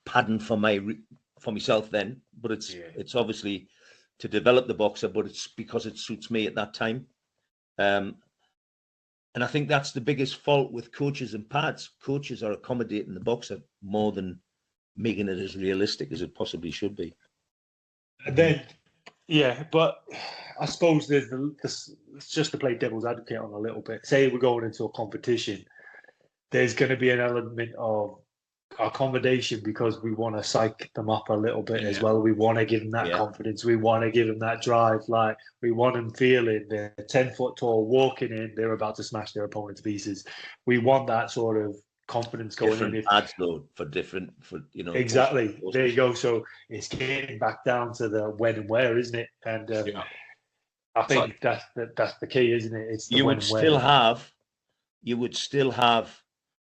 padding for myself then. But it's obviously to develop the boxer, but it's because it suits me at that time. And I think that's the biggest fault with coaches and pads. Coaches are accommodating the boxer more than making it as realistic as it possibly should be. And then, but I suppose there's just to play devil's advocate on a little bit. Say we're going into a competition, there's going to be an element of accommodation because we want to psych them up a little bit as well. We want to give them that confidence. We want to give them that drive. Like, we want them feeling they're 10 foot tall, walking in, they're about to smash their opponent to pieces. We want that sort of confidence going in. Pads though for you know. Exactly. There you go. So it's getting back down to the when and where, isn't it? And I think that's the key, isn't it? It's the you would still have.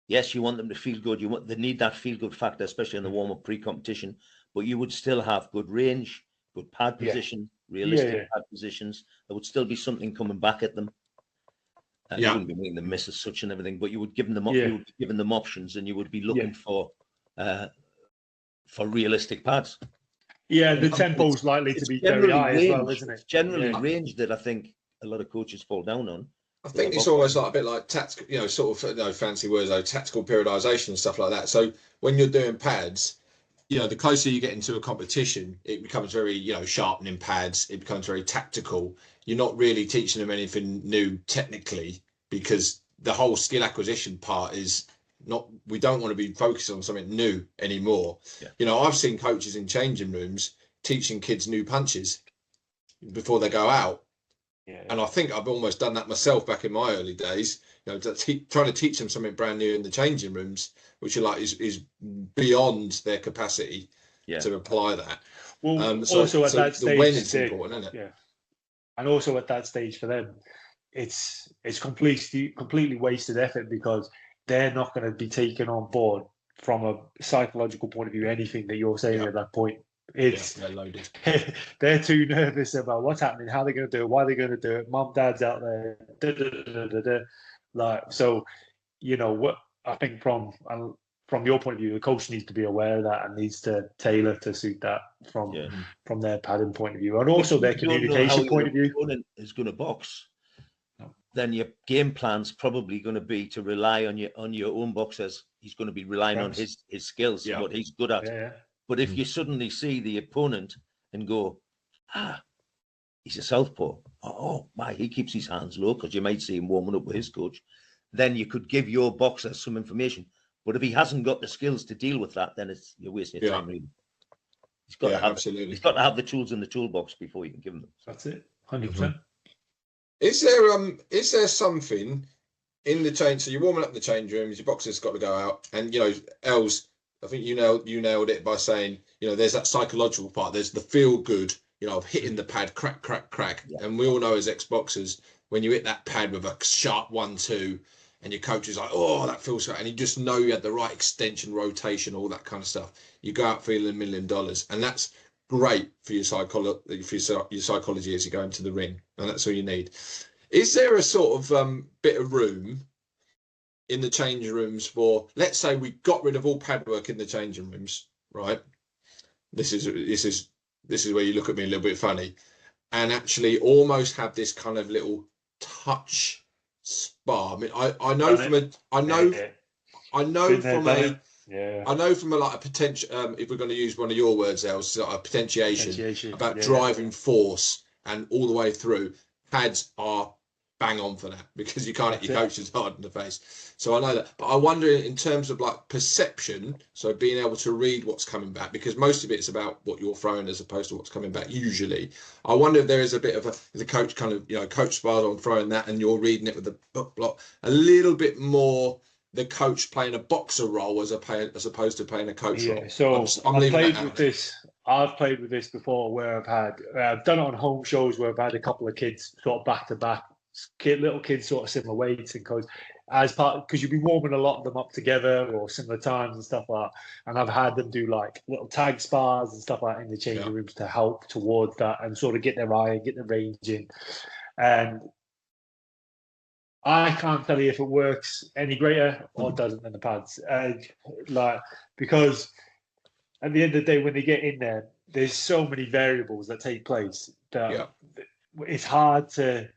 Yes, you want them to feel good. They need that feel good factor, especially in the warm up pre-competition. But you would still have good range, good pad position, realistic pad positions. There would still be something coming back at them. And you wouldn't be making them miss as such and everything, but you would give them you would be giving them options, and you would be looking for realistic pads. Yeah, the tempo is likely to be very high as well, isn't it? It's generally range that I think a lot of coaches fall down on. I think it's almost like a bit like tactical, sort of, fancy words, though, tactical periodization and stuff like that. So when you're doing pads, the closer you get into a competition, it becomes very, sharpening pads. It becomes very tactical. You're not really teaching them anything new technically, because the whole skill acquisition part is not, we don't want to be focused on something new anymore. Yeah. I've seen coaches in changing rooms teaching kids new punches before they go out. Yeah. And I think I've almost done that myself back in my early days, trying to teach them something brand new in the changing rooms, which is beyond their capacity to apply that. Well, also at that stage, when it's important, isn't it? Yeah. And also at that stage for them, it's completely wasted effort, because they're not going to be taken on board from a psychological point of view anything that you're saying at that point. It's they're loaded. They're too nervous about what's happening, how they're going to do it, why they're going to do it. Mum, dad's out there, like, so. What I think from your point of view, the coach needs to be aware of that and needs to tailor to suit that from their padding point of view, and also their communication point of view. If your opponent is going to box, then your game plan's probably going to be to rely on your own boxers. He's going to be relying on his skills, what he's good at. Yeah. But if you suddenly see the opponent and go, he's a southpaw. Oh my, he keeps his hands low, because you might see him warming up with his coach. Then you could give your boxer some information. But if he hasn't got the skills to deal with that, then you're wasting your time. Really. He's got to have absolutely. He's got to have the tools in the toolbox before you can give him them. That's it, 100%. Is there something in the change? So you're warming up the change rooms. Your boxer's got to go out, and Els, I think you nailed it by saying there's that psychological part. There's the feel good, of hitting the pad, crack, crack, crack. Yeah. And we all know as ex-boxers, when you hit that pad with a sharp 1-2, and your coach is like, oh, that feels good, and you just know you had the right extension, rotation, all that kind of stuff. You go out feeling $1 million, and that's great for your psychology as you go into the ring, and that's all you need. Is there a sort of bit of room in the changing rooms for, let's say we got rid of all pad work in the changing rooms, right? This is where you look at me a little bit funny, and actually almost have this kind of little touch spar. I mean, I know from a like a potential. If we're going to use one of your words, Els, like a potentiation about driving force and all the way through. Pads are bang on for that, because you can't hit your coaches hard in the face. So I know that, but I wonder in terms of like perception, so being able to read what's coming back, because most of it's about what you're throwing as opposed to what's coming back usually. I wonder if there is a bit of the coach kind of, coach spars on throwing that and you're reading it with the book block, a little bit more the coach playing a boxer role as opposed to playing a coach role. So I've played with this before, where I've done it on home shows where I've had a couple of kids sort of back to back, little kids sort of similar weights, and because you'd be warming a lot of them up together or similar times and stuff like that. And I've had them do like little tag spars and stuff like that in the changing rooms to help towards that and sort of get their eye and get the range in. And I can't tell you if it works any greater or doesn't than the pads. Because at the end of the day, when they get in there, there's so many variables that take place that it's hard to,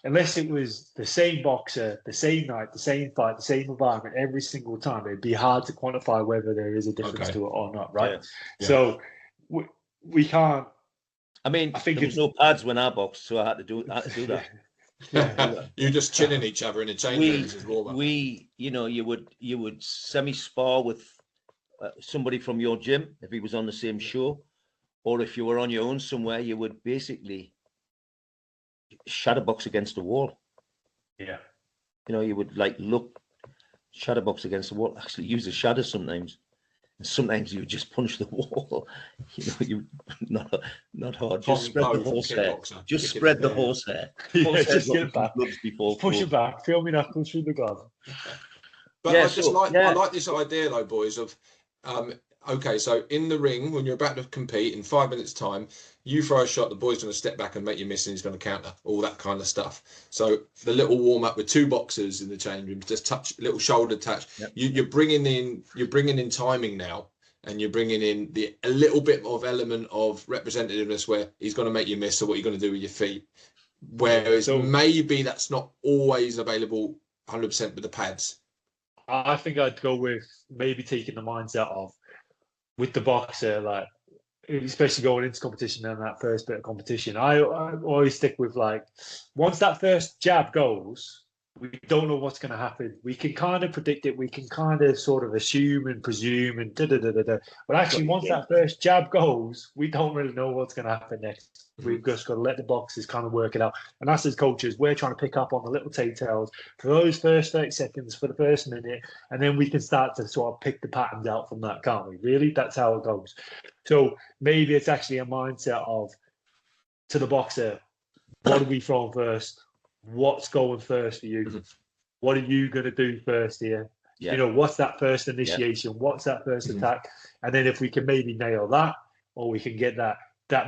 unless it was the same boxer, the same night, the same fight, the same environment every single time, it'd be hard to quantify whether there is a difference to it or not, right? Yeah. So we can't. I mean, I think there was no pads when I boxed, so I had to do that. You're just chilling each other in a change room. You would semi-spar with somebody from your gym if he was on the same show, or if you were on your own somewhere, you would basically shadowbox against the wall. Yeah. You would look shadowbox against the wall, actually use a shadow sometimes. And sometimes you would just punch the wall. You not hard. Just spread the horsehair. Just spread the horsehair. Just get it back. Push it back. Feel me knuckles through the glove. But I like this idea though, boys, of okay, so in the ring, when you're about to compete in 5 minutes time, you throw a shot, the boy's going to step back and make you miss, and he's going to counter, all that kind of stuff. So the little warm up with two boxers in the change room, just touch, little shoulder touch. Yep. You're bringing in timing now, and you're bringing in a little bit of element of representativeness where he's going to make you miss. So what are you going to do with your feet? Whereas maybe that's not always available 100% with the pads. I think I'd go with maybe taking the mindset of with the boxer, like especially going into competition and that first bit of competition. I always stick with like once that first jab goes, we don't know what's going to happen. We can kind of predict it. We can kind of sort of assume and presume and da-da-da-da-da. But actually, once that first jab goes, we don't really know what's going to happen next. We've just got to let the boxers kind of work it out. And us as coaches, we're trying to pick up on the little details for those first 30 seconds, for the first minute, and then we can start to sort of pick the patterns out from that, can't we? Really? That's how it goes. So maybe it's actually a mindset of, to the boxer, what are we throwing first? What's going first for you? What are you going to do first here? Yeah. You know, what's that first initiation? Yeah. What's that first attack? And then if we can maybe nail that, or we can get that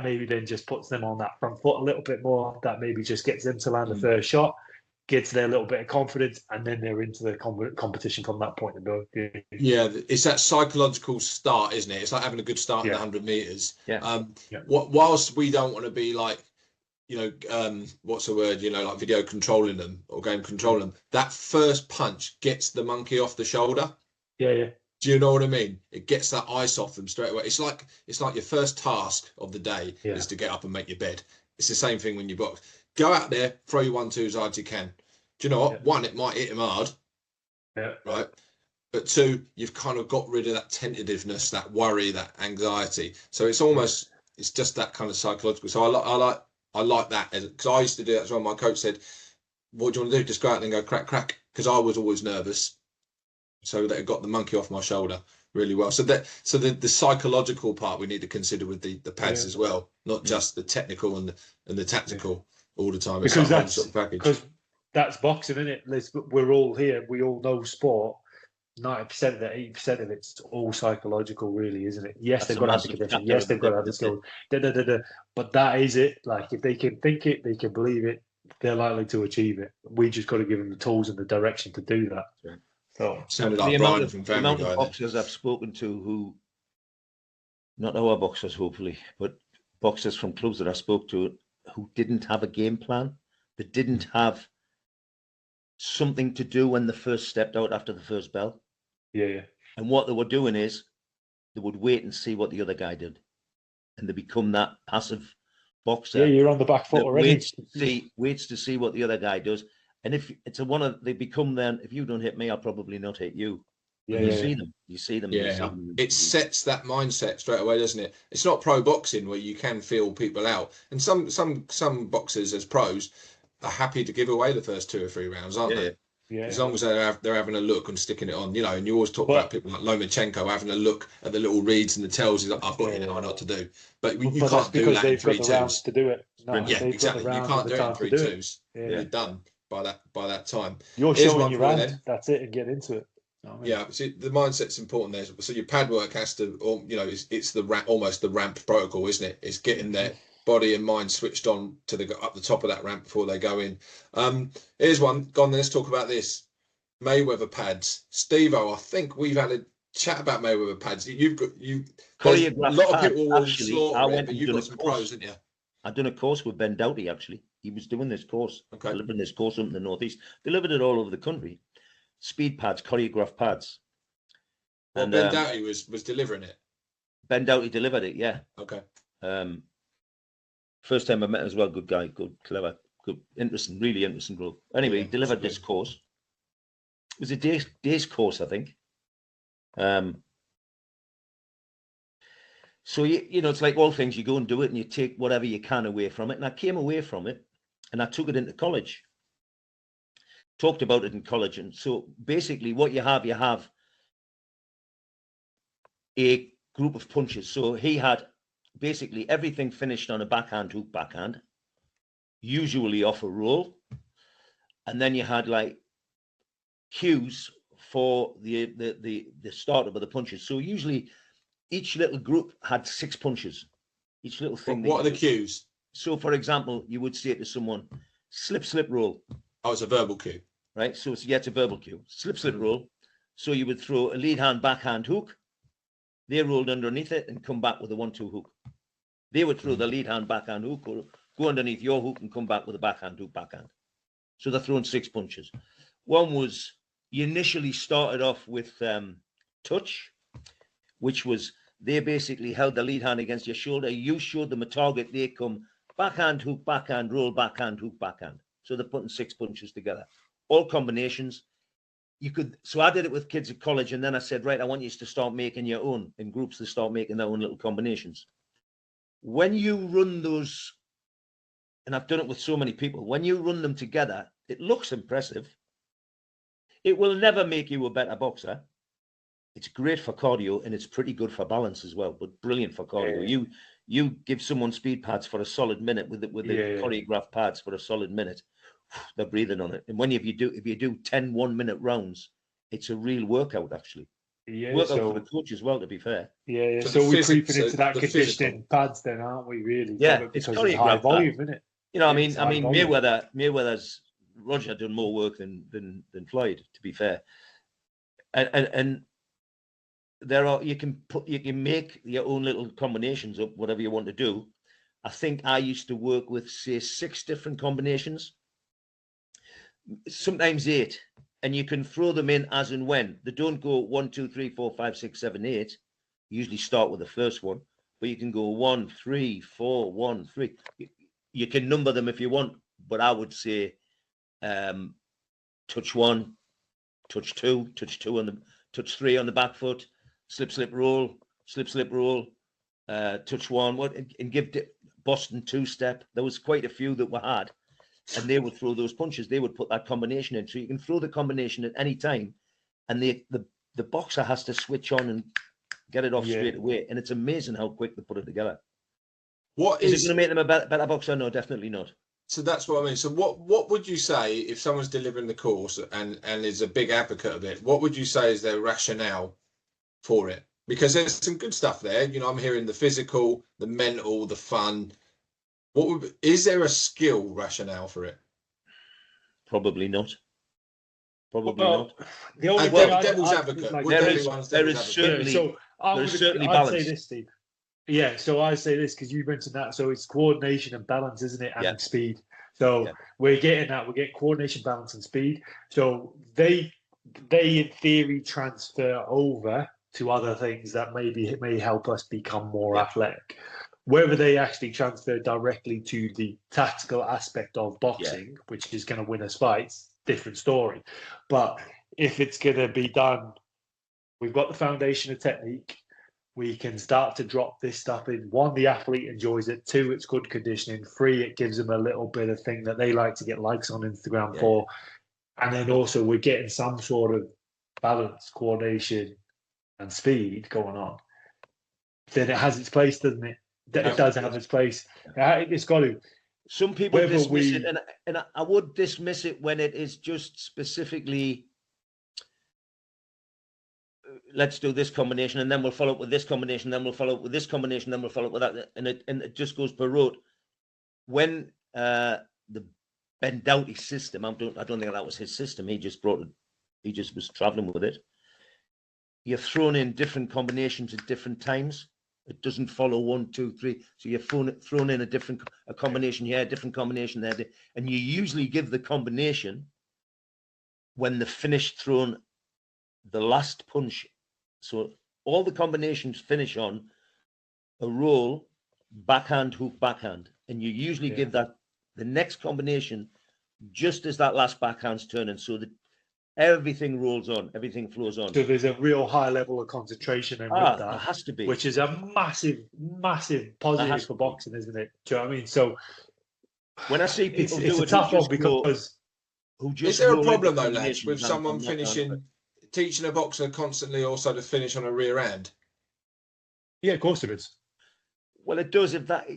maybe then just puts them on that front foot a little bit more. That maybe just gets them to land the first shot, gets their little bit of confidence, and then they're into the competition from that point of view. Yeah, it's that psychological start, isn't it? It's like having a good start in the 100 meters. Yeah. Whilst we don't want to be like, you know, what's the word? You know, like video controlling them or game controlling them. That first punch gets the monkey off the shoulder. Yeah. Do you know what I mean? It gets that ice off them straight away. It's like your first task of the day is to get up and make your bed. It's the same thing when you box. Go out there, throw your 1-2 as hard as you can. Do you know what? One, it might hit him hard. Yeah. Right. But two, you've kind of got rid of that tentativeness, that worry, that anxiety. So it's almost, it's just that kind of psychological. So I like that, because I used to do that as well. My coach said, what do you want to do? Just go out there and go crack, crack. Because I was always nervous. So that it got the monkey off my shoulder really well. So the psychological part we need to consider with the pads as well, not just the technical and the tactical all the time. Because that's boxing, isn't it? We're all here. We all know sport. 90% of it, 80% of it's all psychological, really, isn't it? Yes, they've got to have the condition. Yes, they've got to have the skill. But that is it. Like, if they can think it, they can believe it, they're likely to achieve it. We just got to give them the tools and the direction to do that. Yeah. So, sounded like Brian from Family Guy. The amount of boxers I've spoken to who, not our boxers, hopefully, but boxers from clubs that I spoke to who didn't have a game plan, that didn't have something to do when they first stepped out after the first bell. Yeah. And what they were doing is they would wait and see what the other guy did, and they become that passive boxer. Yeah, you're on the back foot already. Waits to see what the other guy does, and if it's they become then, if you don't hit me, I'll probably not hit you. Yeah, You see them. Yeah, it sets that mindset straight away, doesn't it? It's not pro boxing where you can feel people out, and some boxers as pros are happy to give away the first 2 or 3 rounds, aren't they? Yeah. As long as they're having a look and sticking it on, you know. And you always talk about people like Lomachenko having a look at the little reads and the tells. He's like, I've got what not to do, but you can't do that in 3-2s. To do it. No, yeah, exactly. You can't do it in 3-2s. You're done by that time. You're showing your hand. That's it, and get into it. Yeah, see, the mindset's important there. So your pad work has to, you know, it's almost the ramp protocol, isn't it? It's getting their body and mind switched on to up the top of that ramp before they go in. Here's one. Go on, let's talk about this. Mayweather pads. Steve-O, I think we've had a chat about Mayweather pads. A lot of people will slaughter it, but you've got some pros, haven't you? I've done a course with Ben Doughty, actually. He was doing this course, delivering this course up in the Northeast. Delivered it all over the country. Speed pads, choreographed pads. Well, and Ben Doughty was delivering it. Ben Doughty delivered it, yeah. Okay. First time I met him as well. Good guy, good, clever, good, interesting, really interesting bloke. Anyway, he delivered this course. It was a day's course, I think. So you know, it's like all things. You go and do it, and you take whatever you can away from it. And I came away from it, and I took it into college. Talked about it in college, and so basically, what you have a group of punches. So he had basically everything finished on a backhand hook, usually off a roll, and then you had like cues for the startup of the punches. So usually, each little group had 6 punches. Each little thing. What are the cues? So, for example, you would say to someone, slip, roll. Oh, it's a verbal cue. Right, so it's a verbal cue. Slip, roll. So you would throw a lead hand, backhand hook. They rolled underneath it and come back with a 1-2 hook. They would throw the lead hand, backhand hook go underneath your hook and come back with a backhand hook backhand. So they're throwing 6 punches. One was, you initially started off with touch, which was they basically held the lead hand against your shoulder. You showed them a target. They come backhand, hook, backhand, roll, backhand, hook, backhand. So they're putting 6 punches together. All combinations. So I did it with kids at college, and then I said, right, I want you to start making your own in groups to start making their own little combinations. When you run those, and I've done it with so many people, when you run them together, it looks impressive. It will never make you a better boxer. It's great for cardio, and it's pretty good for balance as well, but brilliant for cardio. Yeah. You give someone speed pads for a solid minute with the choreographed pads for a solid minute, they're breathing on it. And if you do 10 1-minute rounds, it's a real workout actually. Yeah, workout for the coach as well, to be fair. Yeah. So we're creeping into that conditioning pads then, aren't we? Really? Yeah, it's choreographed high volume, isn't it? You know, I mean, Mayweather's Roger done more work than Floyd, to be fair. And there are you can make your own little combinations up, whatever you want to do. I think I used to work with, say, 6 different combinations, sometimes 8, and you can throw them in as and when. They don't go 1, 2, 3, 4, 5, 6, 7, 8. You usually start with the first one, but you can go 1, 3, 4, 1, 3. You can number them if you want, but I would say touch 1, touch 2, touch 3 on the back foot, slip, slip, roll, touch 1, and give Boston 2-step. There was quite a few that were hard, and they would throw those punches. They would put that combination in, so you can throw the combination at any time, and the boxer has to switch on and get it off straight away. And it's amazing how quick they put it together. Is it going to make them a better boxer? No, definitely not. So that's what I mean. So what would you say if someone's delivering the course and is a big advocate of it? What would you say is their rationale for it? Because there's some good stuff there. You know, I'm hearing the physical, the mental, the fun. Is there a skill rationale for it? Probably not. Not. The only devil's advocate. There is certainly balance. I'd say this, Steve. Yeah, so I say this because you mentioned that. So it's coordination and balance, isn't it? And speed. So we're getting that. We're getting coordination, balance, and speed. So they in theory transfer over to other things that may help us become more athletic. Whether they actually transfer directly to the tactical aspect of boxing, which is going to win us fights, different story. But if it's going to be done, we've got the foundation of technique. We can start to drop this stuff in. 1, the athlete enjoys it. 2, it's good conditioning. 3, it gives them a little bit of thing that they like to get likes on Instagram for. And then also we're getting some sort of balance, coordination, and speed going on. Then it has its place, doesn't it? It does have its place. It's got to. Some people dismiss it, and I would dismiss it when it is just specifically, let's do this combination, and then we'll follow up with this combination, then we'll follow up with this combination, then we'll follow up with that, and it just goes per rote. When the Ben Doughty system, I don't think that was his system. He just was traveling with it. You're thrown in different combinations at different times. It doesn't follow 1, 2, 3. So you're thrown in a combination here, a different combination there, and you usually give the combination when the finished thrown the last punch. So all the combinations finish on a roll, backhand, hook, backhand, and you usually give that the next combination just as that last backhand's turning, so that everything rolls on, everything flows on. So there's a real high level of concentration with that. There has to be. Which is a massive, massive positive for boxing, isn't it? Do you know what I mean? So when I see people it's a tough one because is there a problem though, lads, with someone teaching a boxer constantly also to finish on a rear hand? Yeah, of course there is. Well, it does. If that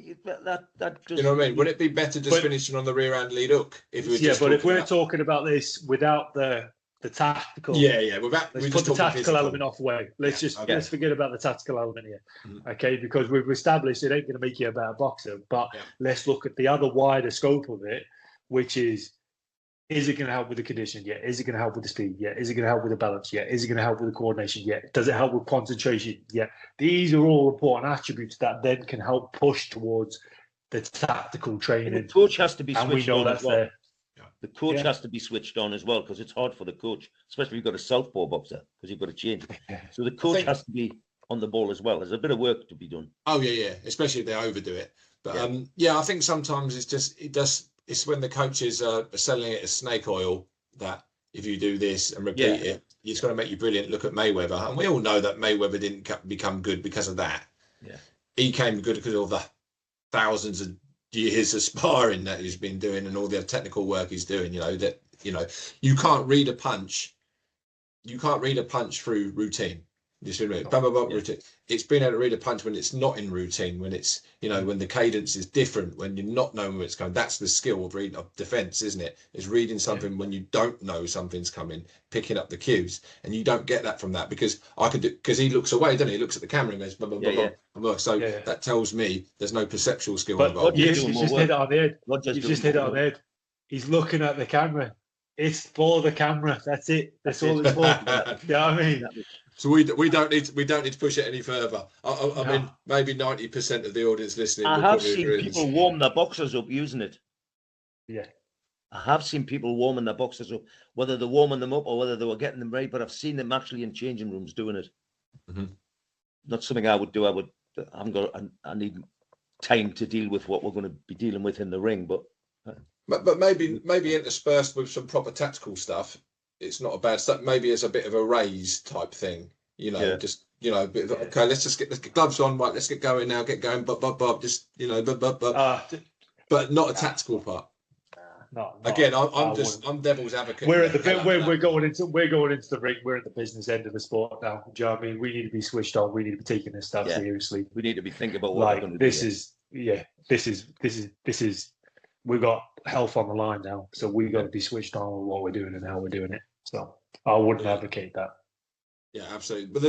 does. You know what I mean? Would it be better just finishing on the rear hand lead hook? If we're talking about this without the tactical, let's put the tactical element off away. Let's forget about the tactical element here, okay? Because we've established it ain't going to make you a better boxer, but let's look at the other wider scope of it, which is it going to help with the condition? Yeah. Is it going to help with the speed? Yeah. Is it going to help with the balance? Yeah. Is it going to help with the coordination? Yeah. Does it help with concentration? Yeah. These are all important attributes that then can help push towards tactical And the training, coach has to be and we switched know on as that's well. there. The coach Yeah. has to be switched on as well, because it's hard for the coach, especially if you've got a southpaw boxer, because you've got to change. So the coach has to be on the ball as well. There's a bit of work to be done. Oh yeah, especially if they overdo it. But I think sometimes it's when the coaches are selling it as snake oil, that if you do this and repeat it, it's going to make you brilliant. Look at Mayweather, and we all know that Mayweather didn't become good because of that. Yeah, he came good because of the thousands of years of sparring that he's been doing and all the technical work he's doing. You can't read a punch. You can't read a punch through routine. You see what I mean? Blah, blah, blah, routine. It's being able to read a punch when it's not in routine, when it's, when the cadence is different, when you're not knowing where it's going. That's the skill of defense, isn't it? Is reading something when you don't know something's coming, picking up the cues. And you don't get that from that, because because he looks away, doesn't he? He looks at the camera and goes, blah, blah, blah, blah, blah. So that tells me there's no perceptual skill involved. You just hit it on the head. You just hit it on the head. He's looking at the camera. It's for the camera. That's it. That's all it's for. You know what I mean? So we don't need to push it any further. I mean, maybe 90% of the audience listening. I have seen people warm their boxers up using it. Yeah, I have seen people warming their boxers up, whether they're warming them up or whether they were getting them ready. But I've seen them actually in changing rooms doing it. Mm-hmm. Not something I would do. I need time to deal with what we're going to be dealing with in the ring, but maybe interspersed with some proper tactical stuff. It's not a bad stuff. Maybe it's a bit of a raise type thing, just, a bit of, okay, let's get gloves on. Right. Let's get going now. Get going. Just, but not a tactical part. No. Again, I'm devil's advocate. We're at the bit where we're going into the ring. We're at the business end of the sport now. Do you know what I mean? We need to be switched on. We need to be taking this stuff seriously. We need to be thinking about what we're going to do. This is. We've got health on the line now, so we got to be switched on with what we're doing and how we're doing it. So I wouldn't advocate that. Yeah, absolutely. But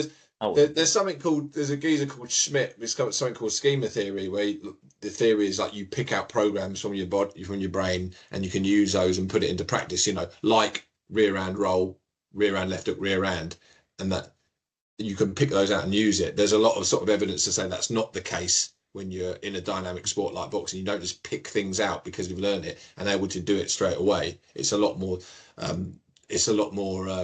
there's a geezer called Schmidt. It's got something called schema theory, where the theory is like you pick out programs from your body, from your brain, and you can use those and put it into practice. Like rear hand roll, rear hand left hook, rear hand, and that you can pick those out and use it. There's a lot of sort of evidence to say that's not the case when you're in a dynamic sport like boxing. You don't just pick things out because you've learned it and able to do it straight away. It's a lot more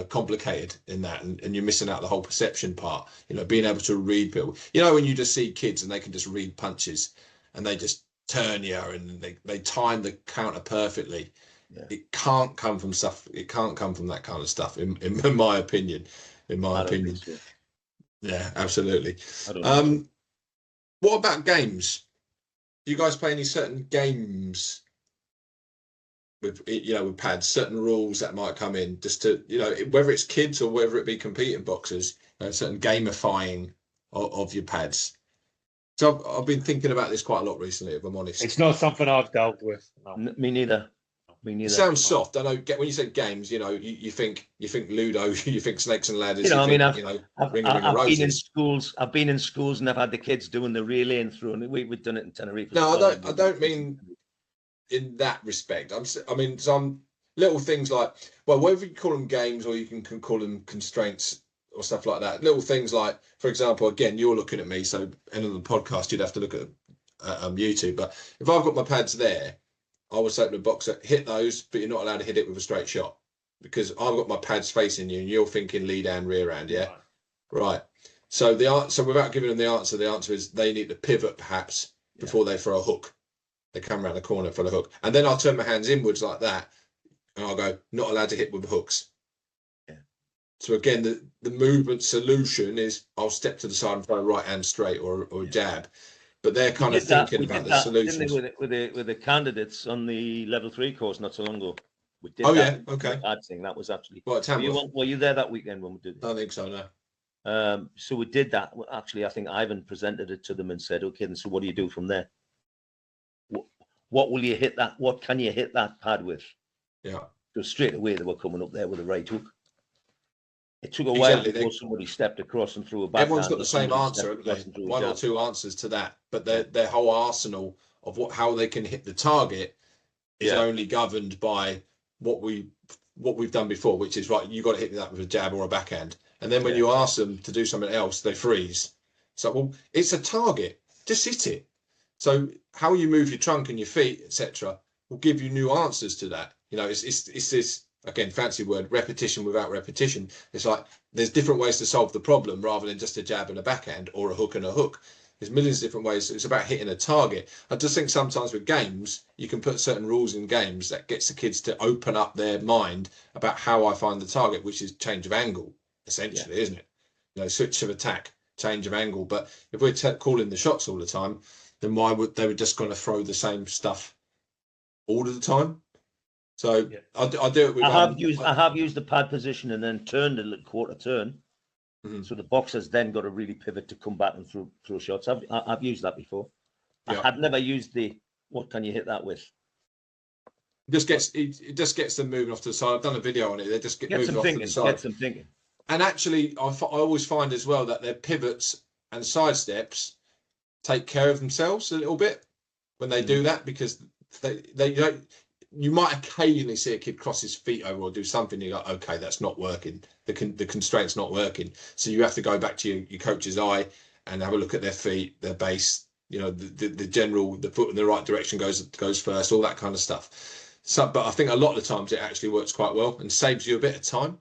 complicated in that, and you're missing out the whole perception part. Being able to read people. When you just see kids and they can just read punches and they just turn you and they time the counter perfectly. Yeah. It can't come from stuff. It can't come from that kind of stuff, in my opinion. Yeah, absolutely. What about games? Do you guys play any certain games with pads, certain rules that might come in, just to, whether it's kids or whether it be competing boxers, certain gamifying of your pads? So I've been thinking about this quite a lot recently, if I'm honest. It's not something I've dealt with. No. Me neither. It sounds soft. I know. When you say games, you think Ludo, you think Snakes and Ladders. I've been in schools. I've been in schools and I've had the kids doing the relay and through, and we've done it in Tenerife. No, I don't mean in that respect. I mean some little things like, well, whether you call them games or you can call them constraints or stuff like that. Little things like, for example, again, you're looking at me, so end of the podcast, you'd have to look at YouTube. But if I've got my pads there, I would say to the boxer, hit those, but you're not allowed to hit it with a straight shot, because I've got my pads facing you and you're thinking lead hand, rear hand, yeah? Right. So without giving them the answer is they need to pivot perhaps before they throw a hook. They come around the corner for the hook. And then I'll turn my hands inwards like that and I'll go, not allowed to hit with hooks. Yeah. So again, the movement solution is I'll step to the side and throw a right hand straight or a jab. But they're kind of thinking about the solutions. With the candidates on the level 3 course not so long ago. We did okay. I'd think that was actually. Were you there that weekend when we did it? I don't think so, no. So we did that. Actually, I think Ivan presented it to them and said, okay, then so what do you do from there? What will you hit that? What can you hit that pad with? Yeah. So straight away they were coming up there with a right hook. It took a while before somebody stepped across and threw a backhand. Everyone's got the same answer, haven't they? One or two answers to that, but their whole arsenal of how they can hit the target is only governed by what we've done before, which is right. You got to hit that with a jab or a backhand, and then when you ask them to do something else, they freeze. So, well, it's a target. Just hit it. So how you move your trunk and your feet, etc., will give you new answers to that. You know, it's this, again, fancy word, repetition without repetition. It's like there's different ways to solve the problem rather than just a jab and a backhand or a hook and a hook. There's millions of different ways. It's about hitting a target. I just think sometimes with games, you can put certain rules in games that gets the kids to open up their mind about how I find the target, which is change of angle, essentially, isn't it? You know, switch of attack, change of angle. But if we're calling the shots all the time, then why would they were just going to throw the same stuff all of the time? So I do it with. I have used the pad position and then turned a little quarter turn. Mm-hmm. So the boxer's then got to really pivot to come back and throw shots. I've used that before. Yeah. I had never used the what can you hit that with? It just gets them moving off to the side. I've done a video on it. They just get moving off to the side. Gets them thinking. And actually, I always find as well that their pivots and side steps take care of themselves a little bit when they do that, because they don't. You might occasionally see a kid cross his feet over or do something. You're like, okay, that's not working. The constraint's not working. So you have to go back to your coach's eye and have a look at their feet, their base. You know, the general, the foot in the right direction goes first, all that kind of stuff. So, but I think a lot of the times it actually works quite well and saves you a bit of time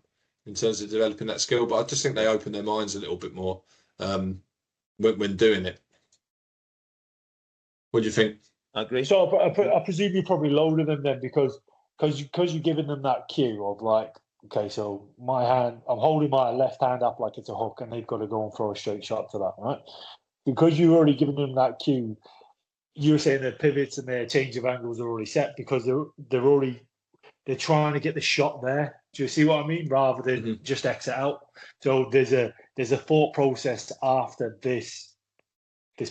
in terms of developing that skill. But I just think they open their minds a little bit more when doing it. What do you think? I agree. So I presume you probably loaded them then because you're giving them that cue of like, okay, so my hand, I'm holding my left hand up like it's a hook, and they've got to go and throw a straight shot to that, right? Because you've already given them that cue. You're saying their pivots and their change of angles are already set because they're trying to get the shot there. Do you see what I mean? Rather than just exit out. So there's a thought process after this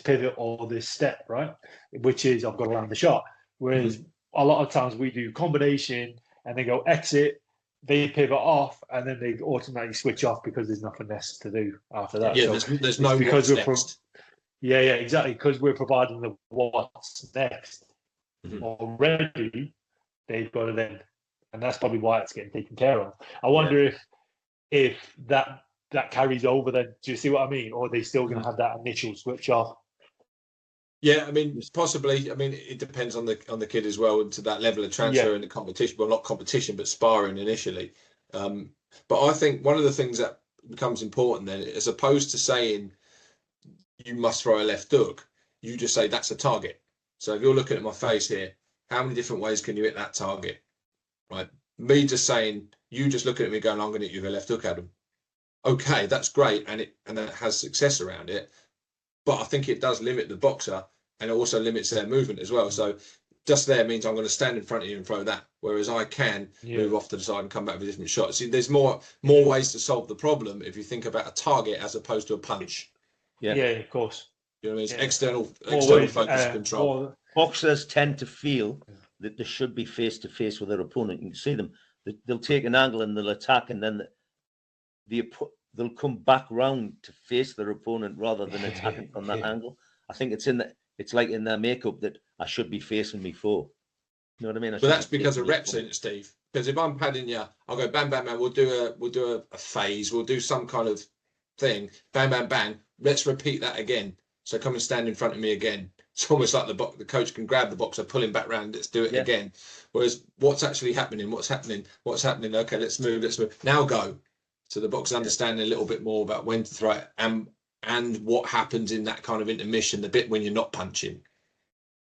pivot or this step, right? Which is I've got to land the shot. Whereas a lot of times we do combination and they go exit, they pivot off, and then they automatically switch off because there's nothing else to do after that. Yeah, so there's no because what's next. Yeah, exactly. Because we're providing the what's next already. They've got to then, and that's probably why it's getting taken care of. I wonder if that carries over then. Do you see what I mean? Or are they still going to have that initial switch off? Yeah, I mean, possibly. I mean, it depends on the kid as well, and to that level of transfer in the competition. Well, not competition, but sparring initially. But I think one of the things that becomes important then, as opposed to saying you must throw a left hook, you just say that's a target. So if you're looking at my face here, how many different ways can you hit that target? Right? Me just saying, you just looking at me going, I'm going to hit you with a left hook, Adam. Okay, that's great, and it has success around it, but I think it does limit the boxer, and it also limits their movement as well. So just there means I'm going to stand in front of you and throw that, whereas I can move off to the side and come back with a different shot. See, there's more ways to solve the problem if you think about a target as opposed to a punch. Yeah, of course. You know what I mean? It's external focus control. Boxers tend to feel that they should be face to face with their opponent. You can see them; they'll take an angle and they'll attack, and then they'll come back round to face their opponent rather than attacking from that angle. I think it's like in their makeup that I should be facing me foe. You know what I mean? But that's because of reps in it, Steve. Because if I'm padding you, I'll go bam, bam, bam. We'll do a phase. We'll do some kind of thing. Bang, bang, bang. Let's repeat that again. So come and stand in front of me again. It's almost like the coach can grab the boxer, pull him back round. Let's do it again. Whereas what's actually happening? What's happening? Okay, let's move. Now go. So the boxer's understanding a little bit more about when to throw it and what happens in that kind of intermission, the bit when you're not punching.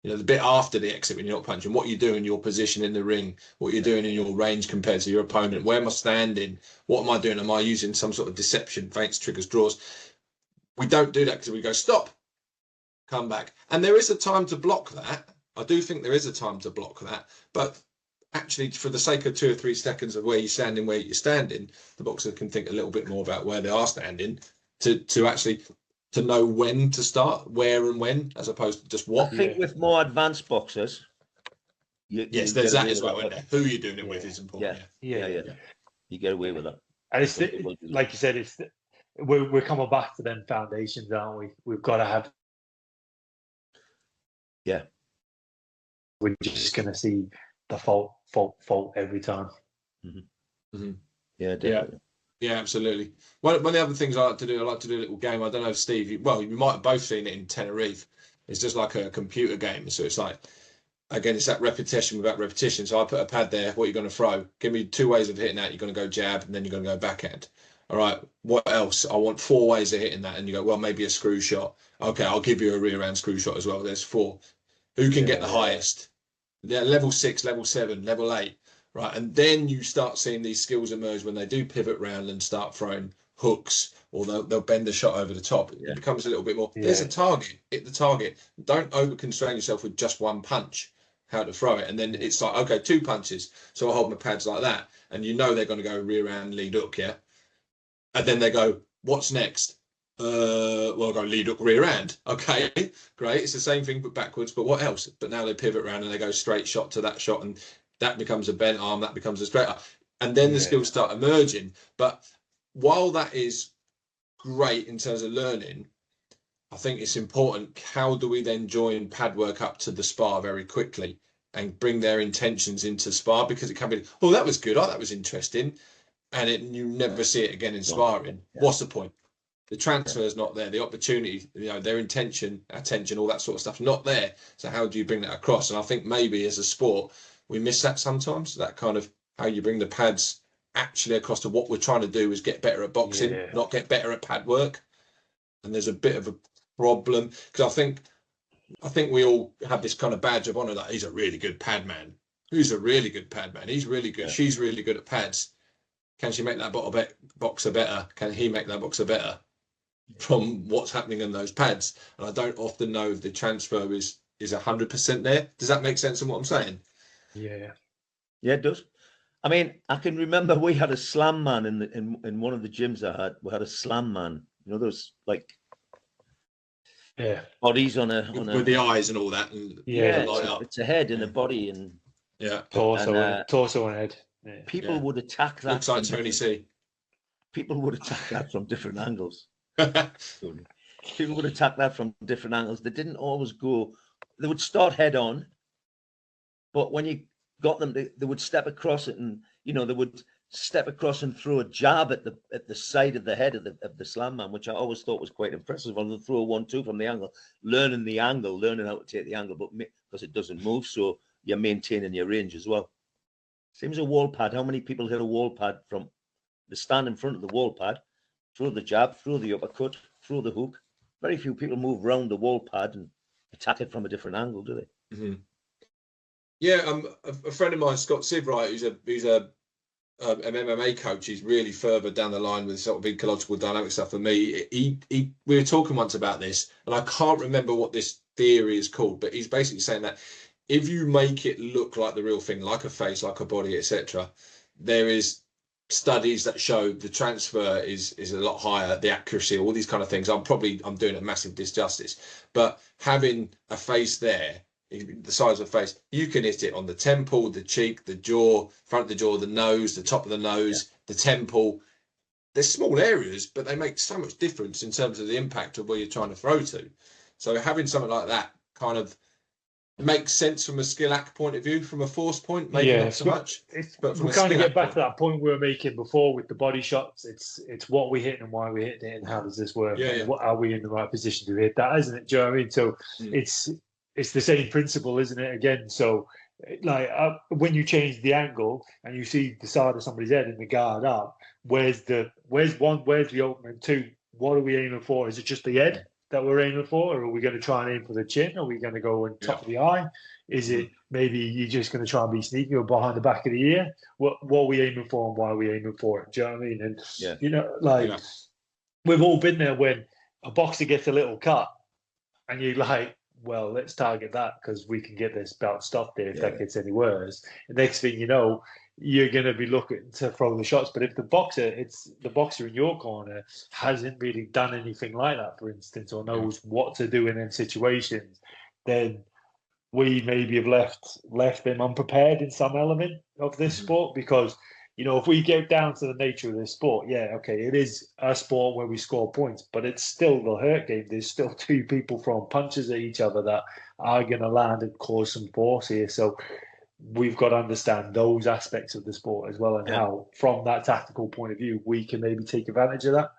You know, the bit after the exit when you're not punching, what you do in your position in the ring, what you're doing in your range compared to your opponent, where am I standing, what am I doing, am I using some sort of deception, feints, triggers, draws? We don't do that because we go, stop, come back. And there is a time to block that. I do think there is a time to block that, but actually, for the sake of 2 or 3 seconds of where you're standing, the boxer can think a little bit more about where they are standing to actually to know when to start, where and when, as opposed to just what. I think with more advanced boxers, there's that as well, isn't there? Who you're doing it with is important. Yeah. You get away with it. And it's like you said, we're coming back to them foundations, aren't we? We've got to have. Yeah. We're just going to see the fault every time. Yeah, definitely. Yeah, absolutely. One of the other things I like to do a little game. I don't know if Steve, you might have both seen it in Tenerife. It's just like a computer game. So it's like, again, it's that repetition without repetition. So I put a pad there. What are you going to throw? Give me 2 ways of hitting that. You're going to go jab, and then you're going to go backhand. All right. What else? I want 4 ways of hitting that. And you go, well, maybe a screw shot. Okay, I'll give you a rear hand screw shot as well. There's 4. Who can get the highest? Yeah, level 6, level 7, level 8. Right. And then you start seeing these skills emerge when they do pivot round and start throwing hooks, or they'll bend the shot over the top. It becomes a little bit more. There's a target. Hit the target. Don't over constrain yourself with just one punch. How to throw it, and then it's like, okay, 2 punches. So I hold my pads like that, and you know they're going to go rear hand, lead hook, yeah. And then they go, what's next? Well, I'll go lead hook, rear hand. Okay, great. It's the same thing but backwards. But what else? But now they pivot around and they go straight shot to that shot, and that becomes a bent arm. That becomes a straight arm, and then the skills start emerging. But while that is great in terms of learning, I think it's important. How do we then join pad work up to the spar very quickly and bring their intentions into spar? Because it can be, oh, that was good. Oh, that was interesting. And you never see it again in sparring. Yeah. What's the point? The transfer is not there. The opportunity, their intention, attention, all that sort of stuff, not there. So how do you bring that across? And I think maybe as a sport, we miss that sometimes. That kind of how you bring the pads actually across to what we're trying to do is get better at boxing, not get better at pad work. And there's a bit of a problem, because I think we all have this kind of badge of honor that he's a really good pad man. Who's a really good pad man? He's really good. She's really good at pads. Can she make that boxer better? Can he make that boxer better from what's happening in those pads? And I don't often know if the transfer is 100% there. Does that make sense in what I'm saying? Yeah, it does. I mean, I can remember we had a slam man in one of the gyms I had. We had a slam man. Those like bodies on a with the eyes and all that, and it's a head and a body and torso and head. People would attack that. Looks like Tony C. People would attack that from different angles. People would attack that from different angles. They didn't always go. They would start head on, but when you got them, they would step across it, and they would step across and throw a jab at the side of the head of the slam man, which I always thought was quite impressive. On the throw a 1-2 from the angle, learning how to take the angle, but because it doesn't move, so you're maintaining your range as well. Same as a wall pad. How many people hit a wall pad from the stand in front of the wall pad, throw the jab, throw the uppercut, throw the hook? Very few people move around the wall pad and attack it from a different angle, do they? Mm-hmm. Yeah, a friend of mine, Scott Sivright, who's an MMA coach. He's really further down the line with sort of ecological dynamic stuff for me. We were talking once about this, and I can't remember what this theory is called, but he's basically saying that if you make it look like the real thing, like a face, like a body, etc., there is studies that show the transfer is a lot higher, the accuracy, all these kind of things. I'm doing a massive disjustice, but having a face there, the size of the face, you can hit it on the temple, the cheek, the jaw, front of the jaw, the nose, the top of the nose, the temple. They're small areas, but they make so much difference in terms of the impact of where you're trying to throw to. So having something like that kind of makes sense from a skill act point of view. From a force point, maybe not so much. But we kind of get back to that point we were making before with the body shots. It's what we hit and why we hit it, and how does this work? Yeah. What are we in the right position to hit that? Isn't it? Do you know what I mean? So it's the same principle, isn't it? Again, so like when you change the angle and you see the side of somebody's head and the guard up, where's the opening? 2, what are we aiming for? Is it just the head that we're aiming for, or are we going to try and aim for the chin? Are we going to go on top of the eye? Is it maybe you're just going to try and be sneaky or behind the back of the ear? What are we aiming for, and why are we aiming for it? Do you know what I mean? And we've all been there when a boxer gets a little cut, and you're like, well, let's target that because we can get this belt stopped there if that gets any worse. The next thing you know, you're going to be looking to throw the shots. But if the boxer in your corner hasn't really done anything like that, for instance, or knows what to do in them situations, then we maybe have left them unprepared in some element of this sport. Because, if we get down to the nature of this sport, it is a sport where we score points, but it's still the hurt game. There's still 2 people throwing punches at each other that are going to land and cause some force here. So we've got to understand those aspects of the sport as well, and how, from that tactical point of view, we can maybe take advantage of that.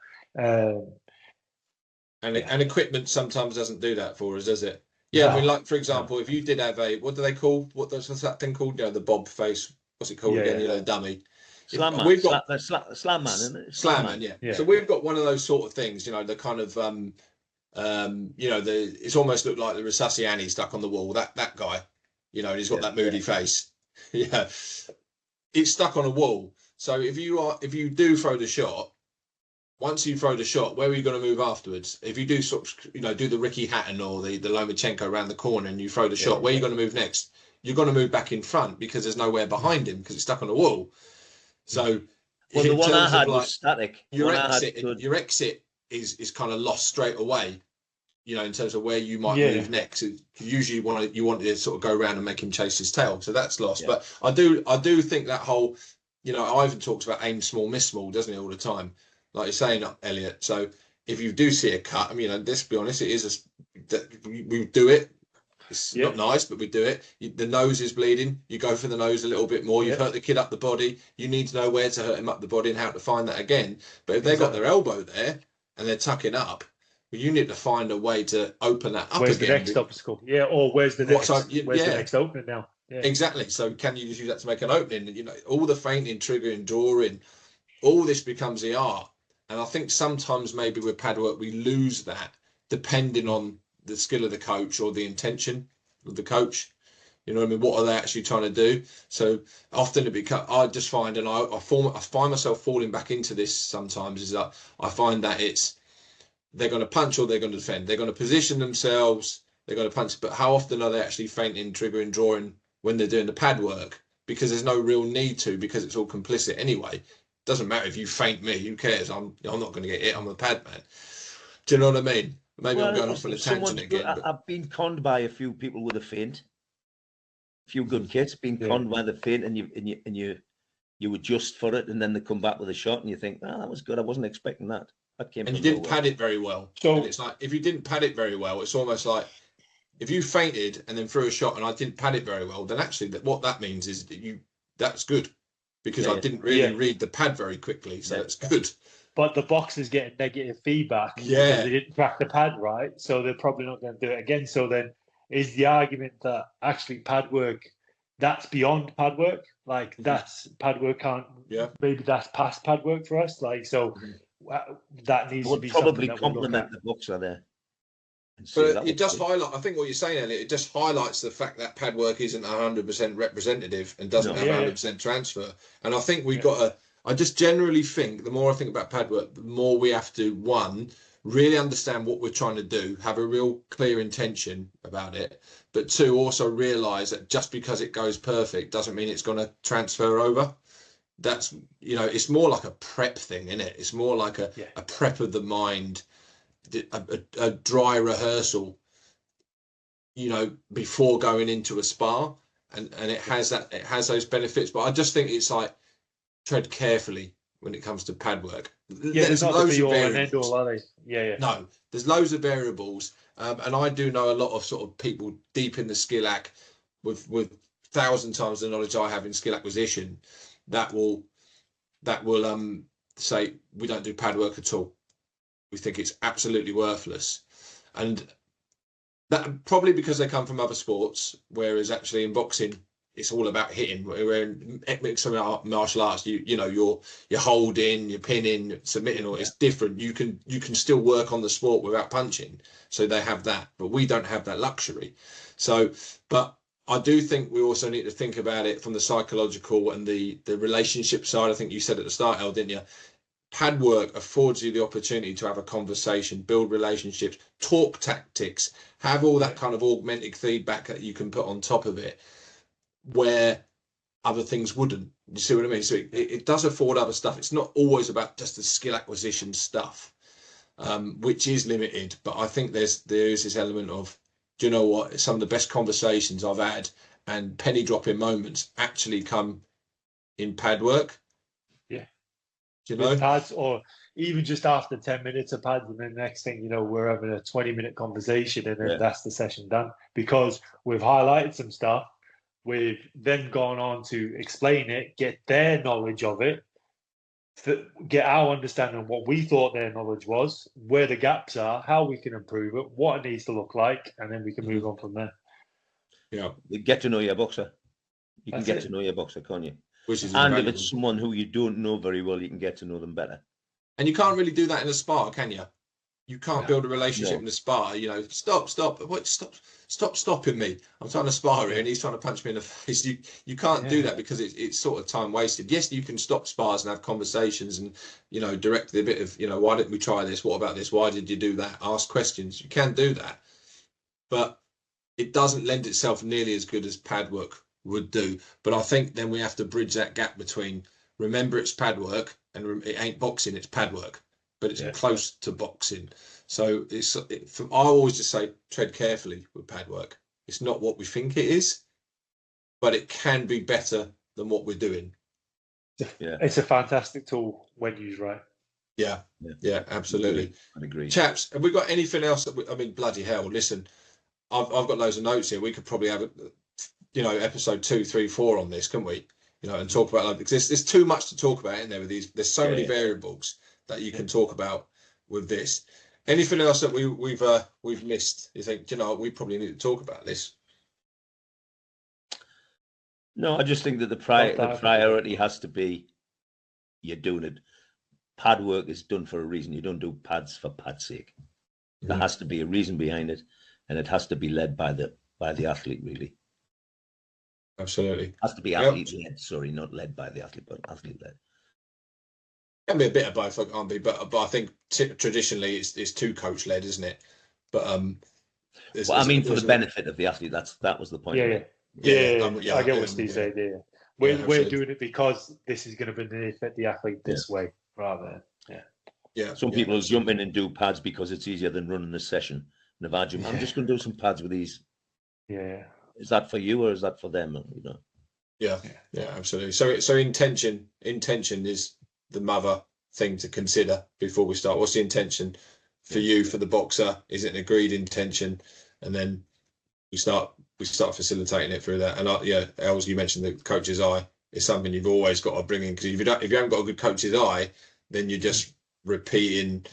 And equipment sometimes doesn't do that for us, does it? Yeah, I No. mean, like for example, if you did have what do they call what's that thing called? The bob face. What's it called again? Yeah. The dummy. Slam man, We've got slam man, isn't it? slam man, yeah. Yeah. So we've got one of those sort of things, the kind of it's almost looked like the Resusciani stuck on the wall. That guy, and he's got that moody face. Yeah, it's stuck on a wall. So if you do throw the shot, once you throw the shot, where are you going to move afterwards? If you do do the Ricky Hatton or the Lomachenko around the corner and you throw the shot, where are you going to move next? You're going to move back in front because there's nowhere behind him because it's stuck on a wall. So, well, the one I had was static. Your exit is kind of lost straight away. In terms of where you might move next. Usually you want to sort of go around and make him chase his tail, so that's lost. Yeah. But I do think that whole, Ivan talks about aim small, miss small, doesn't he, all the time? Like you're saying, Elliot. So if you do see a cut, let's be honest, it is we do it. It's not nice, but we do it. The nose is bleeding. You go for the nose a little bit more. You've hurt the kid up the body. You need to know where to hurt him up the body and how to find that again. But if they've got their elbow there and they're tucking up, you need to find a way to open that up. Where's again. The next obstacle? Yeah, or where's the next opening now? Yeah. Exactly. So can you just use that to make an opening? All the feinting, triggering, drawing, all this becomes the art. And I think sometimes maybe with Padwork we lose that depending on the skill of the coach or the intention of the coach. You know what I mean? What are they actually trying to do? So often I just find, and I find myself falling back into this sometimes, is that I find that they're going to punch or they're going to defend. They're going to position themselves. They're going to punch. But how often are they actually feinting, triggering, drawing when they're doing the pad work? Because there's no real need to, because it's all complicit anyway. Doesn't matter if you feint me. Who cares? I'm not going to get hit. I'm a pad man. Do you know what I mean? Maybe I'm going off on a tangent again. I've been conned by a few people with a feint. A few good kids been conned by the feint, and you adjust for it, and then they come back with a shot, and you think, that was good. I wasn't expecting that. And you didn't pad it very well. So and it's like, if you didn't pad it very well, it's almost like if you feinted and then threw a shot and I didn't pad it very well, then actually what that means is that's good, because I didn't really read the pad very quickly, so that's good. But the boxers getting negative feedback because they didn't crack the pad right, so they're probably not going to do it again. So then is the argument that actually pad work, that's beyond pad work? Like that's pad work can't, maybe that's past pad work for us? Like, so that needs to be probably complement the boxer there. But it just highlights, I think what you're saying, Elliot, it just highlights the fact that pad work isn't 100% representative and doesn't have 100% transfer. And I think we've got to, I just generally think, the more I think about pad work, the more we have to, one, really understand what we're trying to do, have a real clear intention about it, but two, also realise that just because it goes perfect doesn't mean it's going to transfer over. That's, it's more like a prep thing, isn't it? It's more like a prep of the mind, a dry rehearsal, before going into a spar, and it has those benefits. But I just think it's like, tread carefully when it comes to pad work. There's not loads of variables. Are they? No, there's loads of variables, and I do know a lot of sort of people deep in the skill ac with 1,000 times the knowledge I have in skill acquisition that will say we don't do pad work at all. We think it's absolutely worthless, and that probably because they come from other sports, whereas actually in boxing it's all about hitting. Where in mixed martial arts, you're holding, you're pinning, submitting, or it's different. You can still work on the sport without punching. So they have that, but we don't have that luxury. So, but I do think we also need to think about it from the psychological and the relationship side. I think you said at the start, El, didn't you? Pad work affords you the opportunity to have a conversation, build relationships, talk tactics, have all that kind of augmented feedback that you can put on top of it, where other things wouldn't. You see what I mean? So it does afford other stuff. It's not always about just the skill acquisition stuff, which is limited. But I think there is this element of, do you know what? Some of the best conversations I've had and penny dropping moments actually come in pad work. Yeah. Do you know? With pads, or even just after 10 minutes of pads, and then next thing you know, we're having a 20-minute conversation, and then that's the session done, because we've highlighted some stuff. We've then gone on to explain it, get their knowledge of it, get our understanding of what we thought their knowledge was, where the gaps are, how we can improve it, what it needs to look like, and then we can move on from there. Yeah, you get to know your boxer. You can That's get it. to know your boxer, can't you? which is And if invaluable. it's someone who you don't know very well, you can get to know them better. And you can't really do that in a spar, can you? You can't build a relationship No. in a spar. You know, stop, stop stopping me. I'm trying to spar here, and he's trying to punch me in the face. You can't do that because it's sort of time wasted. Yes, you can stop spars and have conversations, and direct a bit of why didn't we try this? What about this? Why did you do that? Ask questions. You can do that, but it doesn't lend itself nearly as good as Padwork would do. But I think then we have to bridge that gap between remember it's Padwork and it ain't boxing, it's Padwork, but it's close to boxing. So I always just say tread carefully with Padwork. It's not what we think it is, but it can be better than what we're doing. Yeah, It's a fantastic tool when used right. Yeah, absolutely. I agree. Chaps, have we got anything else bloody hell, listen, I've got loads of notes here. We could probably have episode 2, 3, 4 on this, couldn't we? And talk about because there's too much to talk about in there with these. There's so many variables that you can talk about with this. Anything else that we've missed? You think we probably need to talk about this? No, I just think that the priority has to be you're doing it. Padwork is done for a reason. You don't do pads for pad's sake. There has to be a reason behind it, and it has to be led by the athlete, really. Absolutely. It has to be athlete led. Sorry, not led by the athlete, but athlete led. Can be a bit of both, can't be? But I think traditionally it's too coach led, isn't it? But for the benefit of the athlete, that was the point. Yeah. I get what Steve said. Yeah, we're doing it because this is going to benefit the athlete this way, rather. Some people jump in and do pads because it's easier than running a session. And if I'm just going to do some pads with these. Yeah. Is that for you or is that for them? Yeah, absolutely. So intention is the mother thing to consider before we start. What's the intention for you, for the boxer? Is it an agreed intention? And then we start facilitating it through that. And Els, you mentioned the coach's eye is something you've always got to bring in, because if you haven't got a good coach's eye, then you're just repeating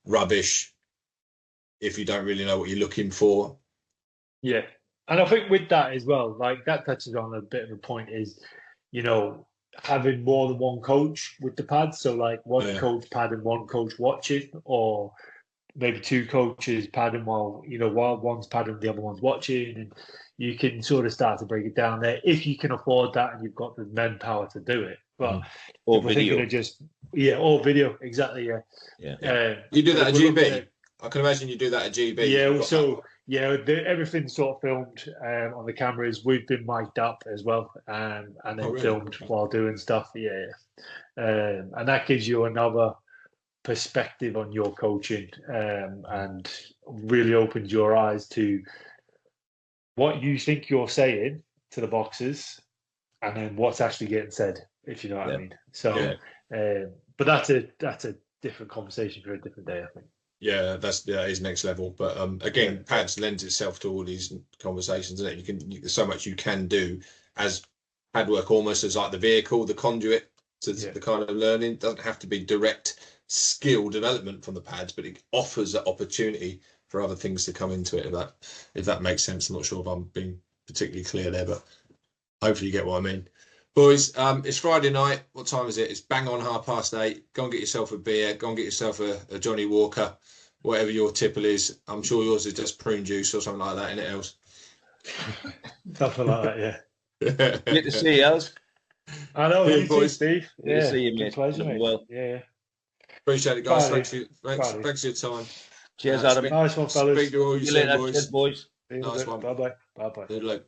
rubbish if you don't really know what you're looking for. Yeah. And I think with that as well, like that touches on a bit of a point is, having more than one coach with the pads. So like one coach padding, one coach watching, or maybe two coaches padding while one's padding, the other one's watching. And you can sort of start to break it down there if you can afford that and you've got the manpower to do it. But or video. Or video, exactly, yeah. You do that at GB? I can imagine you do that at GB. Yeah, so everything's sort of filmed on the cameras. We've been mic'd up as well, and then filmed while doing stuff. And that gives you another perspective on your coaching, and really opens your eyes to what you think you're saying to the boxers, and then what's actually getting said, if you know what I mean. So, but that's a different conversation for a different day, I think. Yeah, that is next level. But again, pads lends itself to all these conversations, isn't it? There's so much you can do as Padwork, almost as like the vehicle, the conduit to the kind of learning. It doesn't have to be direct skill development from the pads, but it offers that opportunity for other things to come into it. If that makes sense. I'm not sure if I'm being particularly clear there, but hopefully you get what I mean. Boys, it's Friday night. What time is it? It's bang on 8:30. Go and get yourself a beer. Go and get yourself a Johnny Walker, whatever your tipple is. I'm sure yours is just prune juice or something like that, innit, Els? Something like that, yeah. Good to see you, Els. I know, you too, Steve. Good to see you, mate. Pleasure, mate. Well. Yeah. Appreciate it, guys. Thanks for your time. Cheers, Adam. Nice one, fellas. Speak to all you later, boys. cheers, boys. Nice one. Bye-bye. Good luck.